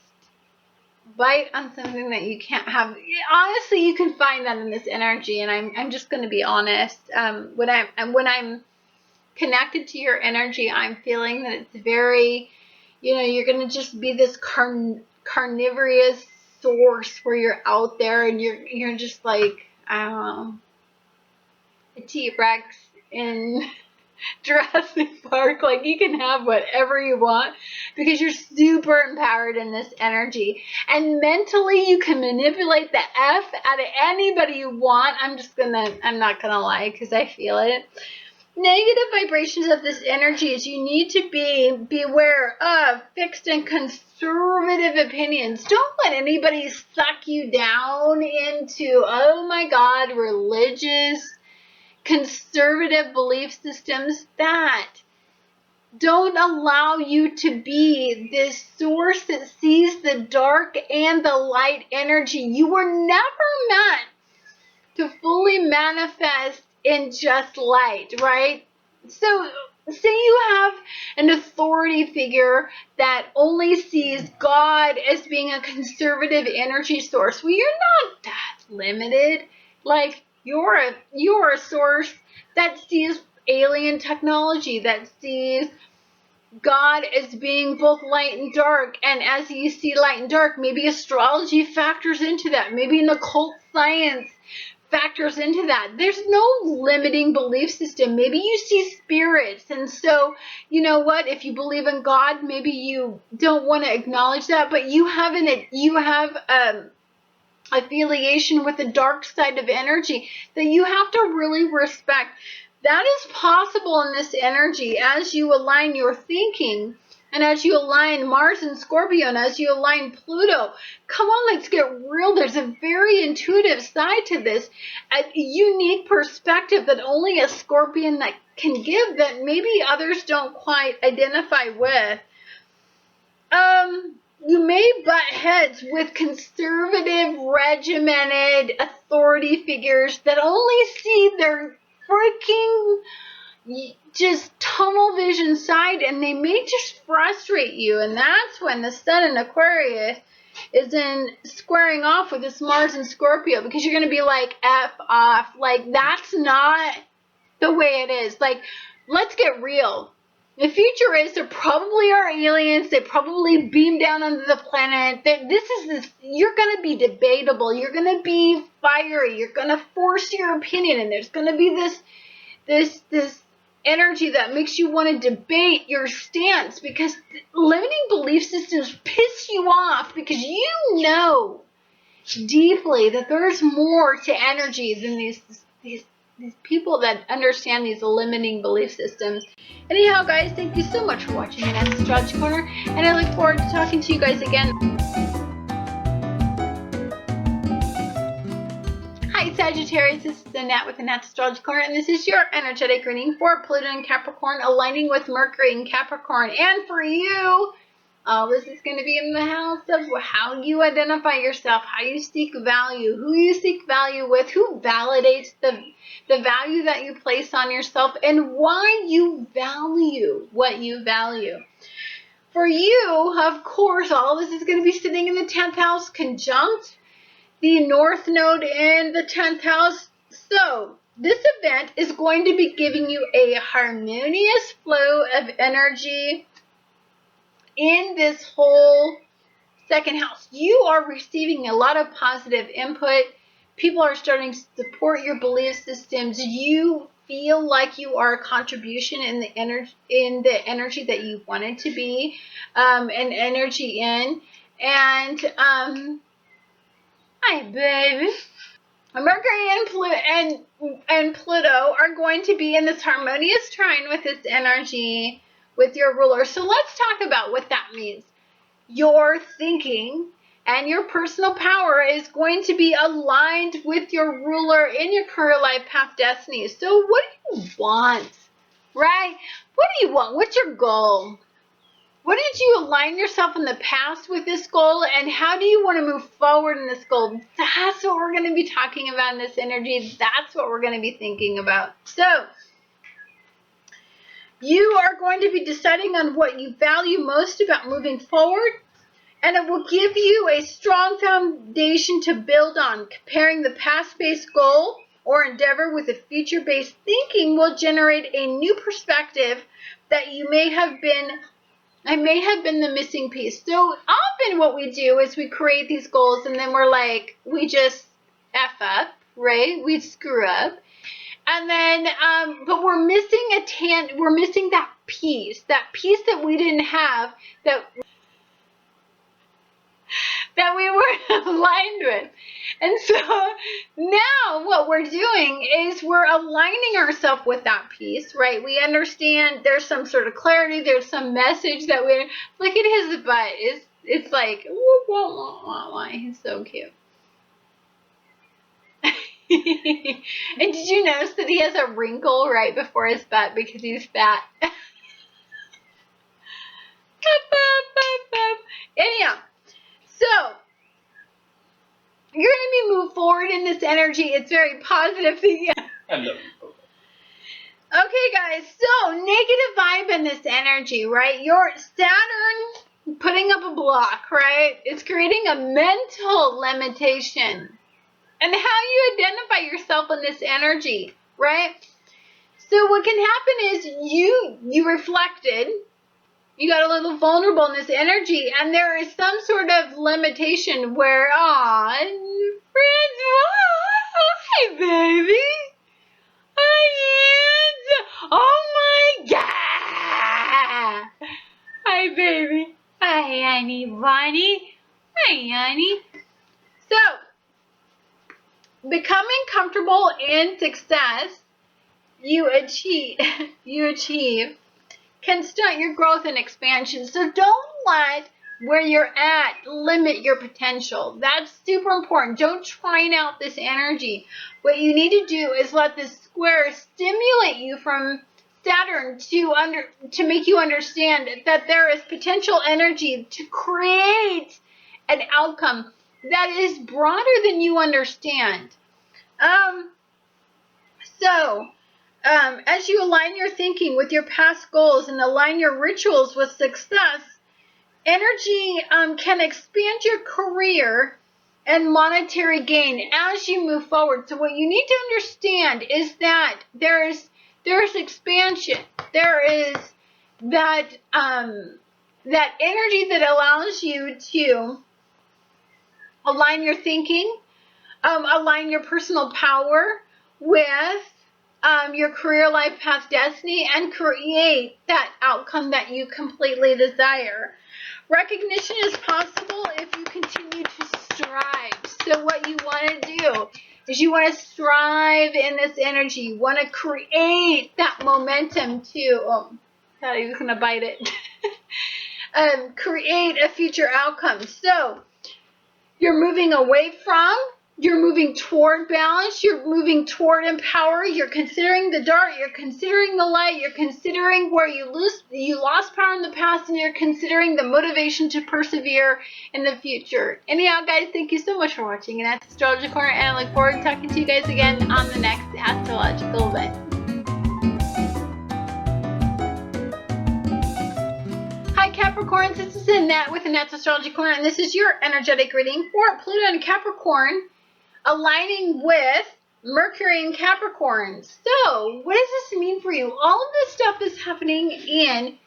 bite on something that you can't have. Honestly, you can find that in this energy, and I'm just going to be honest. When I'm connected to your energy, I'm feeling that it's very, you know, you're going to just be this carnivorous source where you're out there and you're just like, I don't know, a T-Rex in Jurassic Park. Like, you can have whatever you want because you're super empowered in this energy. And mentally, you can manipulate the F out of anybody you want. I'm not gonna lie because I feel it. Negative vibrations of this energy is you need to beware of fixed and conservative opinions. Don't let anybody suck you down into, oh my God, religious, conservative belief systems that don't allow you to be this source that sees the dark and the light energy. You were never meant to fully manifest in just light, right? So say you have an authority figure that only sees God as being a conservative energy source. Well, you're not that limited. Like, you're a source that sees alien technology, that sees God as being both light and dark. And as you see light and dark, maybe astrology factors into that. Maybe an occult science factors into that. There's no limiting belief system. Maybe you see spirits, and so, you know what, if you believe in God, maybe you don't want to acknowledge that, but you have affiliation with the dark side of energy that you have to really respect. That is possible in this energy as you align your thinking, and as you align Mars and Scorpio, and as you align Pluto. Come on, let's get real. There's a very intuitive side to this, a unique perspective that only a Scorpion that can give, that maybe others don't quite identify with. You may butt heads with conservative, regimented authority figures that only see their freaking just tunnel vision side, and they may just frustrate you. And that's when the Sun in Aquarius is in squaring off with this Mars and Scorpio, because you're going to be like, F off. Like, that's not the way it is. Like, let's get real. The future is there probably are aliens. They probably beam down onto the planet. You're going to be debatable. You're going to be fiery. You're going to force your opinion, and there's going to be this energy that makes you want to debate your stance, because limiting belief systems piss you off, because you know deeply that there's more to energy than these people that understand these limiting belief systems. Anyhow, guys, thank you so much for watching Annette's Astrology Corner, and I look forward to talking to you guys again. Hi, Sagittarius. This is Annette with Annette's Astrology Corner, and this is your energetic reading for Pluto and Capricorn aligning with Mercury in Capricorn. And for you, this is going to be in the house of how you identify yourself, how you seek value, who you seek value with, who validates the value that you place on yourself, and why you value what you value. For you, of course, all this is going to be sitting in the 10th house conjunct the North Node in the 10th house. So this event is going to be giving you a harmonious flow of energy in this whole second house. You are receiving a lot of positive input. People are starting to support your belief systems. You feel like you are a contribution in the energy that you wanted to be, an energy in. And hi, baby. Mercury and Pluto are going to be in this harmonious trine with this energy with your ruler. So let's talk about what that means. Your thinking and your personal power is going to be aligned with your ruler in your career life path destiny. So what do you want, right? What do you want? What's your goal? What did you align yourself in the past with this goal, and how do you want to move forward in this goal? That's what we're going to be talking about in this energy. That's what we're going to be thinking about. So You are going to be deciding on what you value most about moving forward, and it will give you a strong foundation to build on. Comparing the past-based goal or endeavor with a future-based thinking will generate a new perspective that you may have been the missing piece. So often what we do is we create these goals and then we're like, we just F up, right? We screw up. And then, but we're missing that piece that we didn't have, that we weren't aligned with. And so now what we're doing is we're aligning ourselves with that piece, right? We understand there's some sort of clarity, there's some message that we look at his butt. It's like, whoop, whoop, whoop, whoop, whoop. He's so cute. And did you notice that he has a wrinkle right before his butt because he's fat? Anyhow, so you're going to be moved forward in this energy. It's very positive. I love you. Okay, guys, so negative vibe in this energy, right? Your Saturn putting up a block, right? It's creating a mental limitation. And how you identify yourself in this energy, right? So what can happen is you reflected, you got a little vulnerable in this energy, and there is some sort of limitation where, aw, hi, baby. Hi, oh my God. Hi, baby. Hi, honey bunny. Hi, honey. So, becoming comfortable in success you achieve can stunt your growth and expansion. So don't let where you're at limit your potential. That's super important. Don't train out this energy. What you need to do is let this square stimulate you from Saturn to make you understand that there is potential energy to create an outcome that is broader than you understand. As you align your thinking with your past goals and align your rituals with success, energy can expand your career and monetary gain as you move forward. So what you need to understand is that there's expansion. There is that energy that allows you to align your thinking, align your personal power with your career, life, path, destiny, and create that outcome that you completely desire. Recognition is possible if you continue to strive. So what you want to do is you want to strive in this energy. You want to create that momentum to, thought he was going to bite it. Create a future outcome. So you're moving away from, you're moving toward balance, you're moving toward empower, you're considering the dark, you're considering the light, you're considering where you lost power in the past, and you're considering the motivation to persevere in the future. Anyhow, guys, thank you so much for watching Annette's Astrology Corner, and I look forward to talking to you guys again on the next astrological event. Hi Capricorns, this is Annette with Annette's Astrology Corner, and this is your energetic reading for Pluto and Capricorn aligning with Mercury and Capricorn. So, what does this mean for you? All of this stuff is happening in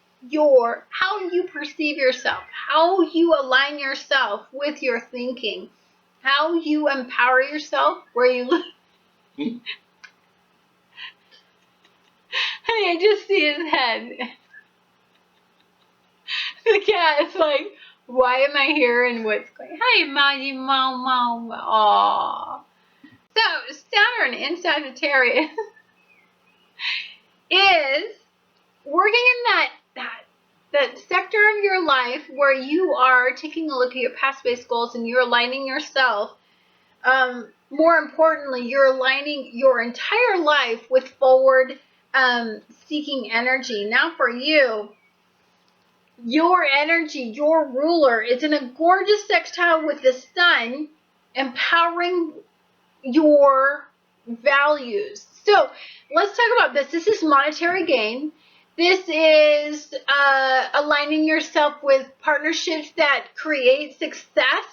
how you perceive yourself, how you align yourself with your thinking, how you empower yourself, where you live. Honey, I just see his head. The cat is like, why am I here and what's going? Hi, Maggie, Mau. Aww. So Saturn in Sagittarius is working in that sector of your life where you are taking a look at your past-based goals and you're aligning yourself. More importantly, you're aligning your entire life with forward seeking energy. Now for you, your energy, your ruler, is in a gorgeous sextile with the sun, empowering your values. So let's talk about this. This is monetary gain. This is aligning yourself with partnerships that create success.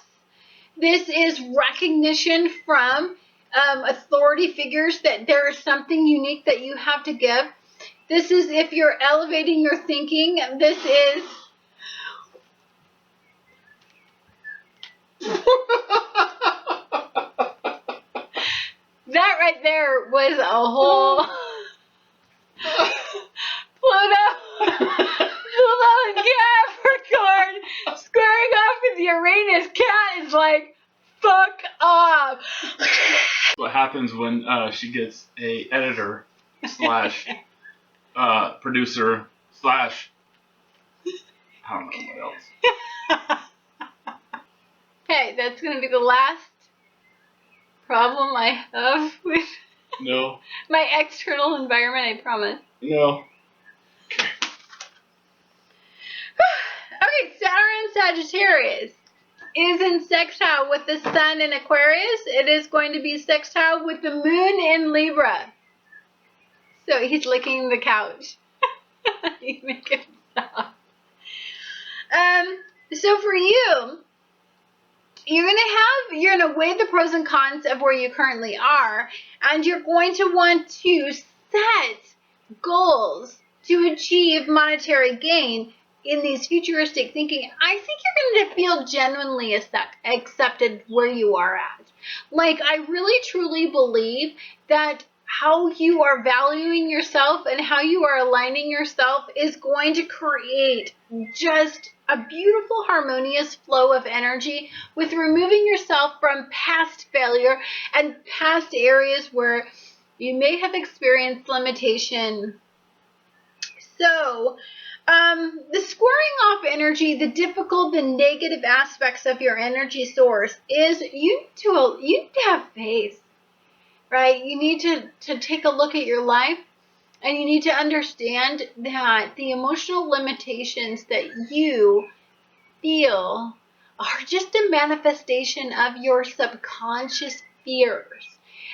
This is recognition from authority figures that there is something unique that you have to give. This is if you're elevating your thinking. This is that right there was a whole Pluto and Capricorn squaring off with Uranus. Cat is like, fuck off. What happens when she gets a editor slash producer slash I don't know what else. Hey, that's gonna be the last problem I have with my external environment, I promise. No. Okay, Saturn Sagittarius is in sextile with the Sun in Aquarius. It is going to be sextile with the Moon in Libra. So he's licking the couch. You make it stop. So for you, you're gonna weigh the pros and cons of where you currently are, and you're going to want to set goals to achieve monetary gain in these futuristic thinking. I think you're going to feel genuinely accepted where you are at. Like, I really truly believe that how you are valuing yourself and how you are aligning yourself is going to create just a beautiful, harmonious flow of energy with removing yourself from past failure and past areas where you may have experienced limitation. So, the squaring off energy, the difficult, the negative aspects of your energy source is you need to have faith, right? You need to take a look at your life, and you need to understand that the emotional limitations that you feel are just a manifestation of your subconscious fears,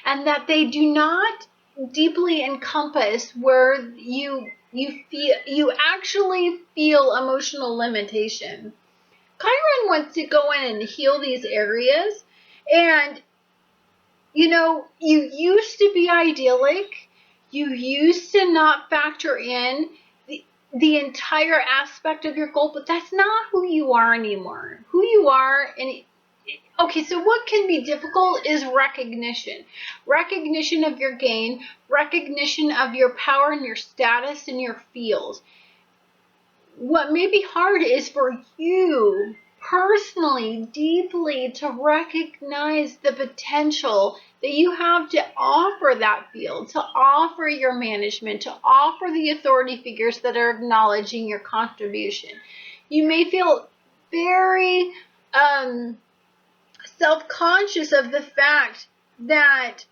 and that they do not deeply encompass where you actually feel emotional limitation. Chiron wants to go in and heal these areas, and you used to be idyllic. You used to not factor in the entire aspect of your goal, but that's not who you are anymore. Who you are, and okay, so what can be difficult is recognition. Recognition of your gain, recognition of your power and your status in your field. What may be hard is for you personally, deeply, to recognize the potential that you have to offer that field, to offer your management, to offer the authority figures that are acknowledging your contribution. You may feel very self-conscious of the fact that,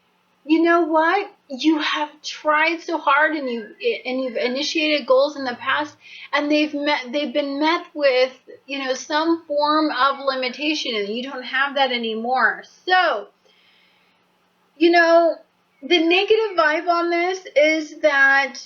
you know what, you have tried so hard and you've initiated goals in the past, and they've been met with some form of limitation, and you don't have that anymore. So the negative vibe on this is that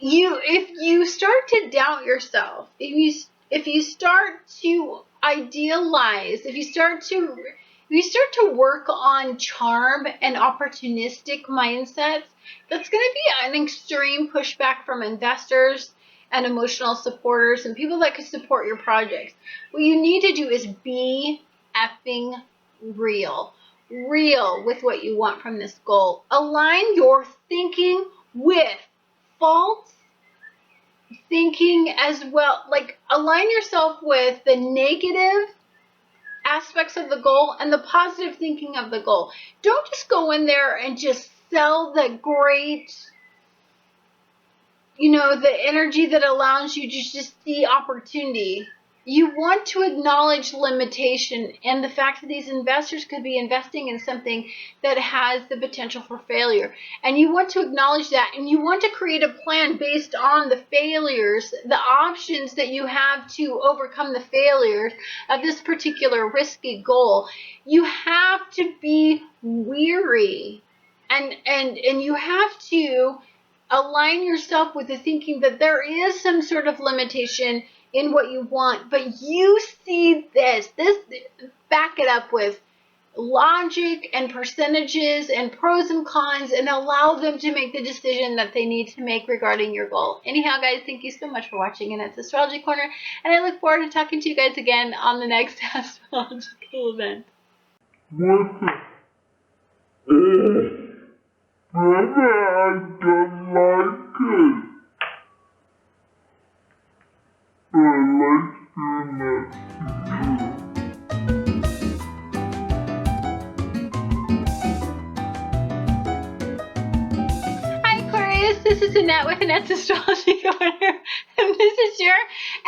if you start to doubt yourself, if you start to idealize, if you start to work on charm and opportunistic mindsets, that's going to be an extreme pushback from investors and emotional supporters and people that could support your projects. What you need to do is be effing real with what you want from this goal. Align your thinking with false thinking as well. Like, align yourself with the negative aspects of the goal and the positive thinking of the goal. Don't just go in there and just sell the great, the energy that allows you to just see opportunity. You want to acknowledge limitation and the fact that these investors could be investing in something that has the potential for failure. And you want to acknowledge that, and you want to create a plan based on the failures, the options that you have to overcome the failures of this particular risky goal. You have to be weary, and you have to align yourself with the thinking that there is some sort of limitation in what you want, but you see this, back it up with logic and percentages and pros and cons, and allow them to make the decision that they need to make regarding your goal. Anyhow, guys, thank you so much for watching Annette's Astrology Corner, and I look forward to talking to you guys again on the next astrological event. I don't like it. I like doing that to you. This is Annette with Annette's Astrology Corner, and this is your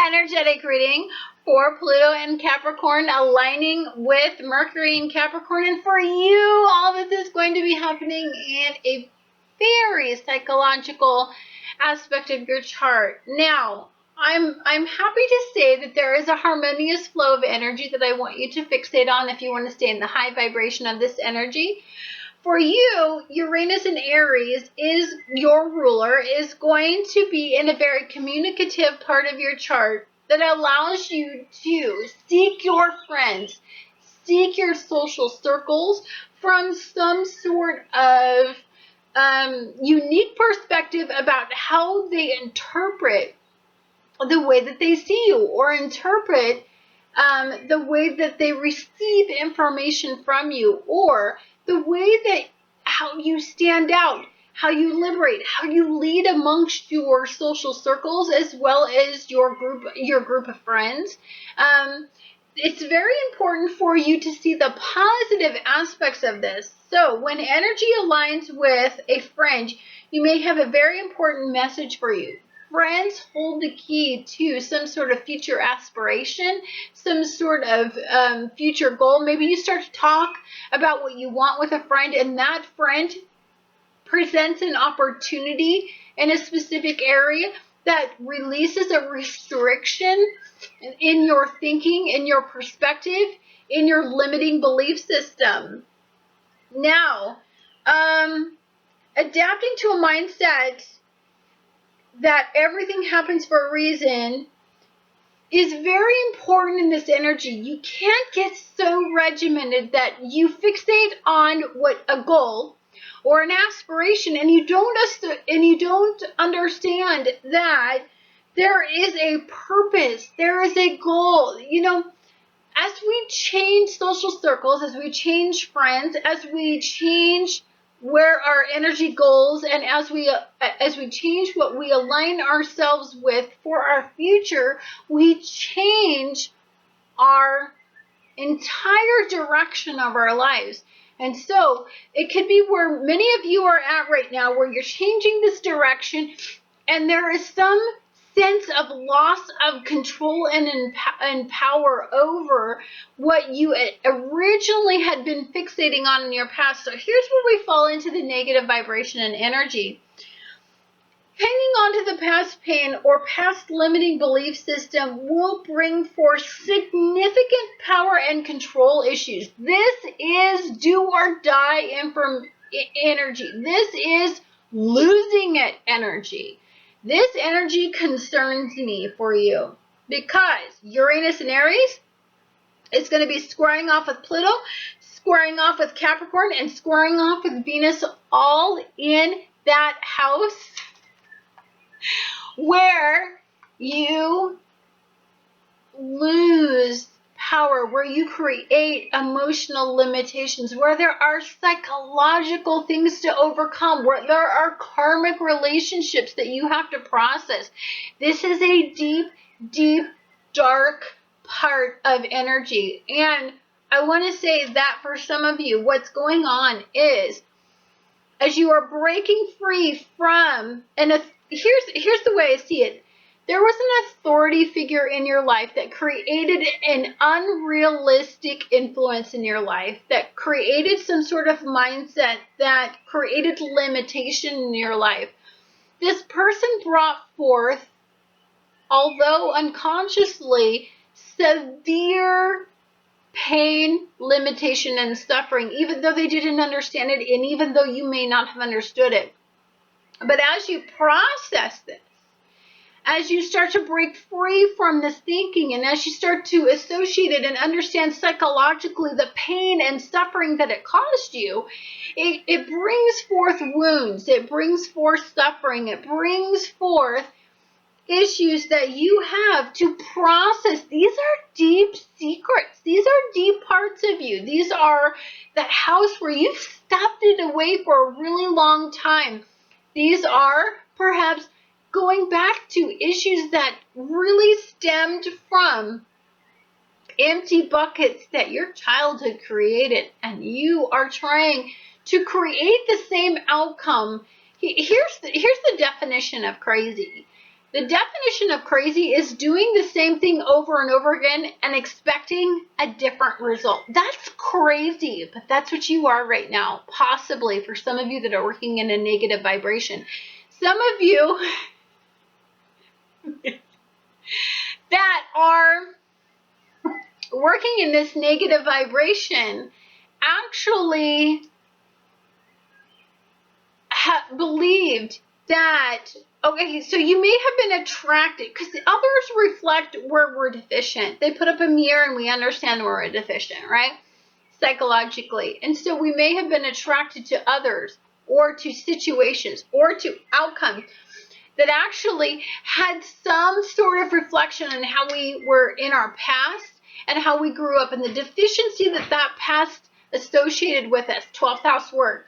energetic reading for Pluto and Capricorn aligning with Mercury and Capricorn. And for you, all this is going to be happening in a very psychological aspect of your chart. Now, I'm happy to say that there is a harmonious flow of energy that I want you to fixate on if you want to stay in the high vibration of this energy. For you, Uranus in Aries is your ruler, is going to be in a very communicative part of your chart that allows you to seek your friends, seek your social circles from some sort of unique perspective about how they interpret the way that they see you, or interpret the way that they receive information from you, or the way that how you stand out, how you liberate, how you lead amongst your social circles as well as your group of friends. It's very important for you to see the positive aspects of this. So when energy aligns with a friend, you may have a very important message for you. Friends hold the key to some sort of future aspiration, some sort of future goal. Maybe you start to talk about what you want with a friend, and that friend presents an opportunity in a specific area that releases a restriction in your thinking, in your perspective, in your limiting belief system. Now, adapting to a mindset that everything happens for a reason is very important in this energy. You can't get so regimented that you fixate on what a goal or an aspiration, and you don't understand that there is a purpose, there is a goal. You know, as we change social circles, as we change friends, as we change where our energy goes, and as we change what we align ourselves with for our future, we change our entire direction of our lives. And so it could be where many of you are at right now, where you're changing this direction and there is some sense of loss of control and power over what you originally had been fixating on in your past. So here's where we fall into the negative vibration and energy. Hanging on to the past pain or past limiting belief system will bring forth significant power and control issues. This is do or die energy. This is losing it energy. This energy concerns me for you because Uranus in Aries is going to be squaring off with Pluto, squaring off with Capricorn, and squaring off with Venus, all in that house where you lose power, where you create emotional limitations, where there are psychological things to overcome, where there are karmic relationships that you have to process. This is a deep, deep, dark part of energy. And I want to say that for some of you, what's going on is, as you are breaking free from, and here's the way I see it. There was an authority figure in your life that created an unrealistic influence in your life, that created some sort of mindset that created limitation in your life. This person brought forth, although unconsciously, severe pain, limitation, and suffering, even though they didn't understand it, and even though you may not have understood it. But as you process this, as you start to break free from this thinking, and as you start to associate it and understand psychologically the pain and suffering that it caused you, it brings forth wounds, it brings forth suffering, it brings forth issues that you have to process. These are deep secrets. These are deep parts of you. These are that house where you've stuffed it away for a really long time. These are perhaps going back to issues that really stemmed from empty buckets that your childhood created, and you are trying to create the same outcome. Here's the definition of crazy. The definition of crazy is doing the same thing over and over again and expecting a different result. That's crazy, but that's what you are right now, possibly for some of you that are working in a negative vibration. Some of you that are working in this negative vibration actually believed that, okay, so you may have been attracted, because the others reflect where we're deficient. They put up a mirror and we understand we're deficient, right? Psychologically. And so we may have been attracted to others or to situations or to outcomes that actually had some sort of reflection on how we were in our past and how we grew up, and the deficiency that past associated with us, 12th house work.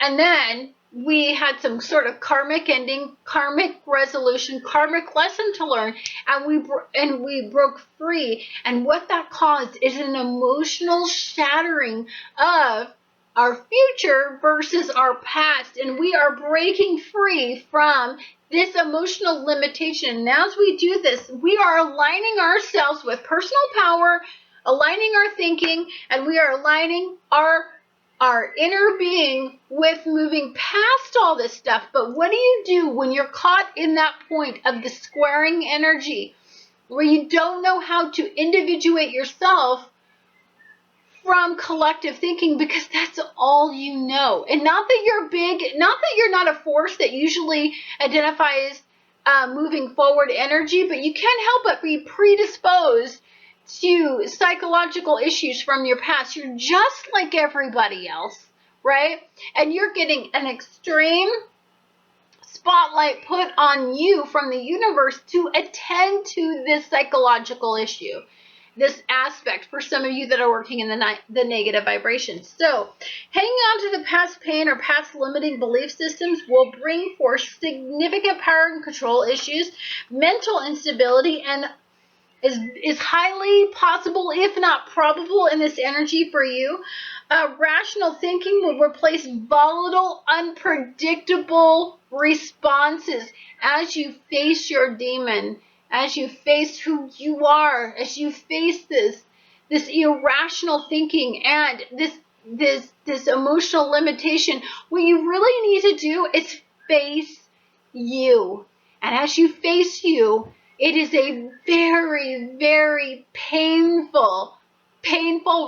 And then we had some sort of karmic ending, karmic resolution, karmic lesson to learn, and we broke free. And what that caused is an emotional shattering of our future versus our past, and we are breaking free from this emotional limitation. And as we do this, we are aligning ourselves with personal power, aligning our thinking, and we are aligning our inner being with moving past all this stuff. But what do you do when you're caught in that point of the squaring energy, where you don't know how to individuate yourself from collective thinking, because that's all you know? And not that you're big, not that you're not a force that usually identifies moving forward energy, but you can't help but be predisposed to psychological issues from your past. You're just like everybody else, right? And you're getting an extreme spotlight put on you from the universe to attend to this psychological issue, this aspect, for some of you that are working in the negative vibrations. So hanging on to the past pain or past limiting belief systems will bring forth significant power and control issues, mental instability, and is highly possible, if not probable, in this energy for you. Rational thinking will replace volatile, unpredictable responses as you face your demon, as you face who you are, as you face this irrational thinking and this emotional limitation. What you really need to do is face you. And as you face you, it is a very, very painful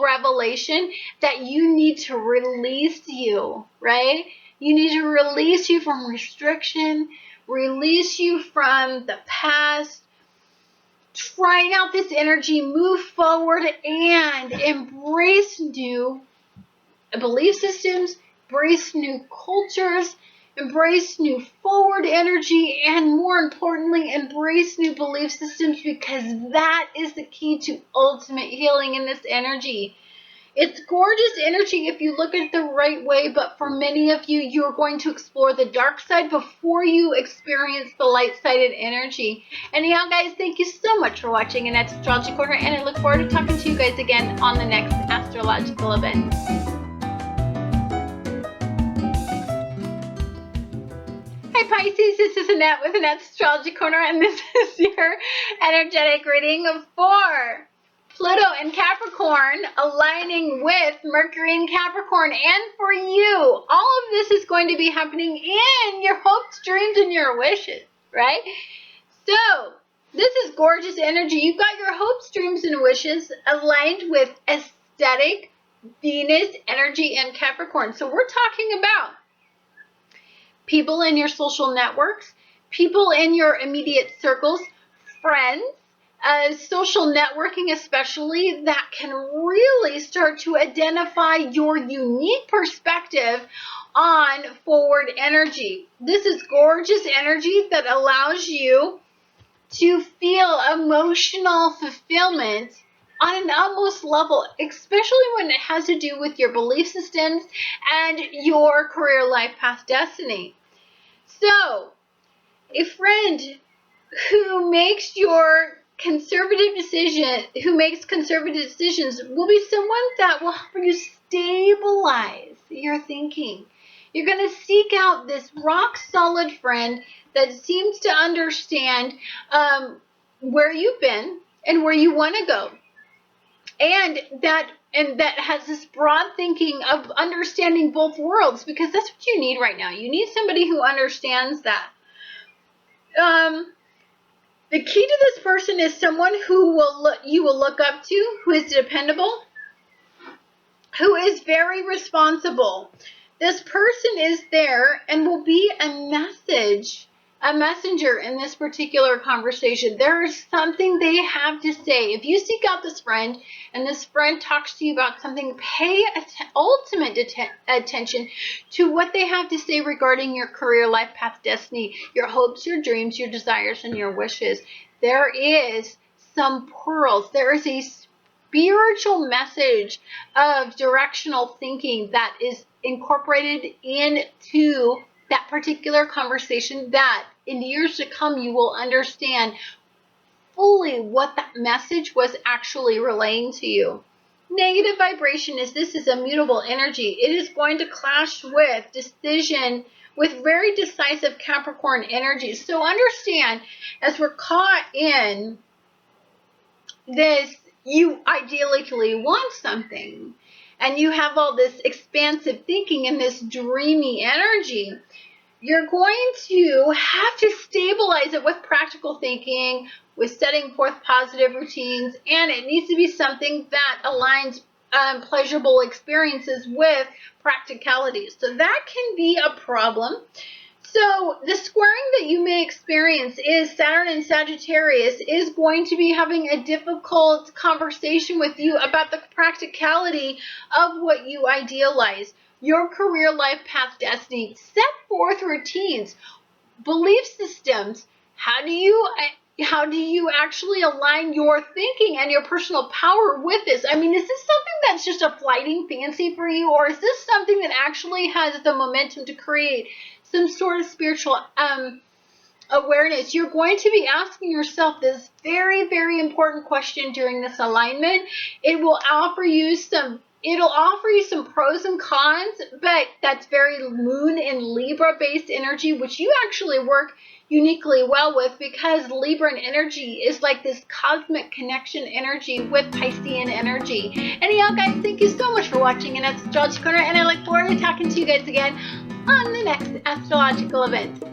revelation that you need to release you, right? You need to release you from restriction, release you from the past, trying out this energy, move forward, and embrace new belief systems, embrace new cultures, embrace new forward energy, and more importantly, embrace new belief systems, because that is the key to ultimate healing in this energy. It's gorgeous energy if you look at it the right way, but for many of you, you're going to explore the dark side before you experience the light-sided energy. And yeah, guys, thank you so much for watching Annette's Astrology Corner, and I look forward to talking to you guys again on the next astrological event. Hi Pisces, this is Annette with Annette's Astrology Corner, and this is your energetic reading for Pluto and Capricorn aligning with Mercury and Capricorn. And for you, all of this is going to be happening in your hopes, dreams, and your wishes, right? So this is gorgeous energy. You've got your hopes, dreams, and wishes aligned with aesthetic Venus energy and Capricorn. So we're talking about people in your social networks, people in your immediate circles, friends, social networking especially, that can really start to identify your unique perspective on forward energy. This is gorgeous energy that allows you to feel emotional fulfillment on an utmost level, especially when it has to do with your belief systems and your career, life, path, destiny. So, a friend who makes conservative decisions will be someone that will help you stabilize your thinking. You're going to seek out this rock solid friend that seems to understand where you've been and where you want to go, and that has this broad thinking of understanding both worlds, because that's what you need right now. You need somebody who understands that. The key to this person is someone who you will look up to, who is dependable, who is very responsible. This person is there and will be a messenger in this particular conversation. There is something they have to say. If you seek out this friend and this friend talks to you about something, pay ultimate attention to what they have to say regarding your career, life, path, destiny, your hopes, your dreams, your desires, and your wishes. There is some pearls. There is a spiritual message of directional thinking that is incorporated into that particular conversation, that in years to come you will understand fully what that message was actually relaying to you. Negative vibration is this is a mutable energy. It is going to clash with very decisive Capricorn energies. So understand, as we're caught in this, you ideally want something, and you have all this expansive thinking and this dreamy energy, you're going to have to stabilize it with practical thinking, with setting forth positive routines, and it needs to be something that aligns pleasurable experiences with practicalities. So that can be a problem. So the squaring that you may experience is Saturn and Sagittarius is going to be having a difficult conversation with you about the practicality of what you idealize. Your career, life, path, destiny. Set forth routines, belief systems. How do you actually align your thinking and your personal power with this? I mean, is this something that's just a flighting fancy for you, or is this something that actually has the momentum to create some sort of spiritual awareness? You're going to be asking yourself this very, very important question during this alignment. It'll offer you some pros and cons, but that's very Moon and Libra based energy, which you actually work uniquely well with, because Libran energy is like this cosmic connection energy with Piscean energy. Anyhow, guys, thank you so much for watching Annette's Astrology Corner, and I look forward to talking to you guys again on the next astrological event.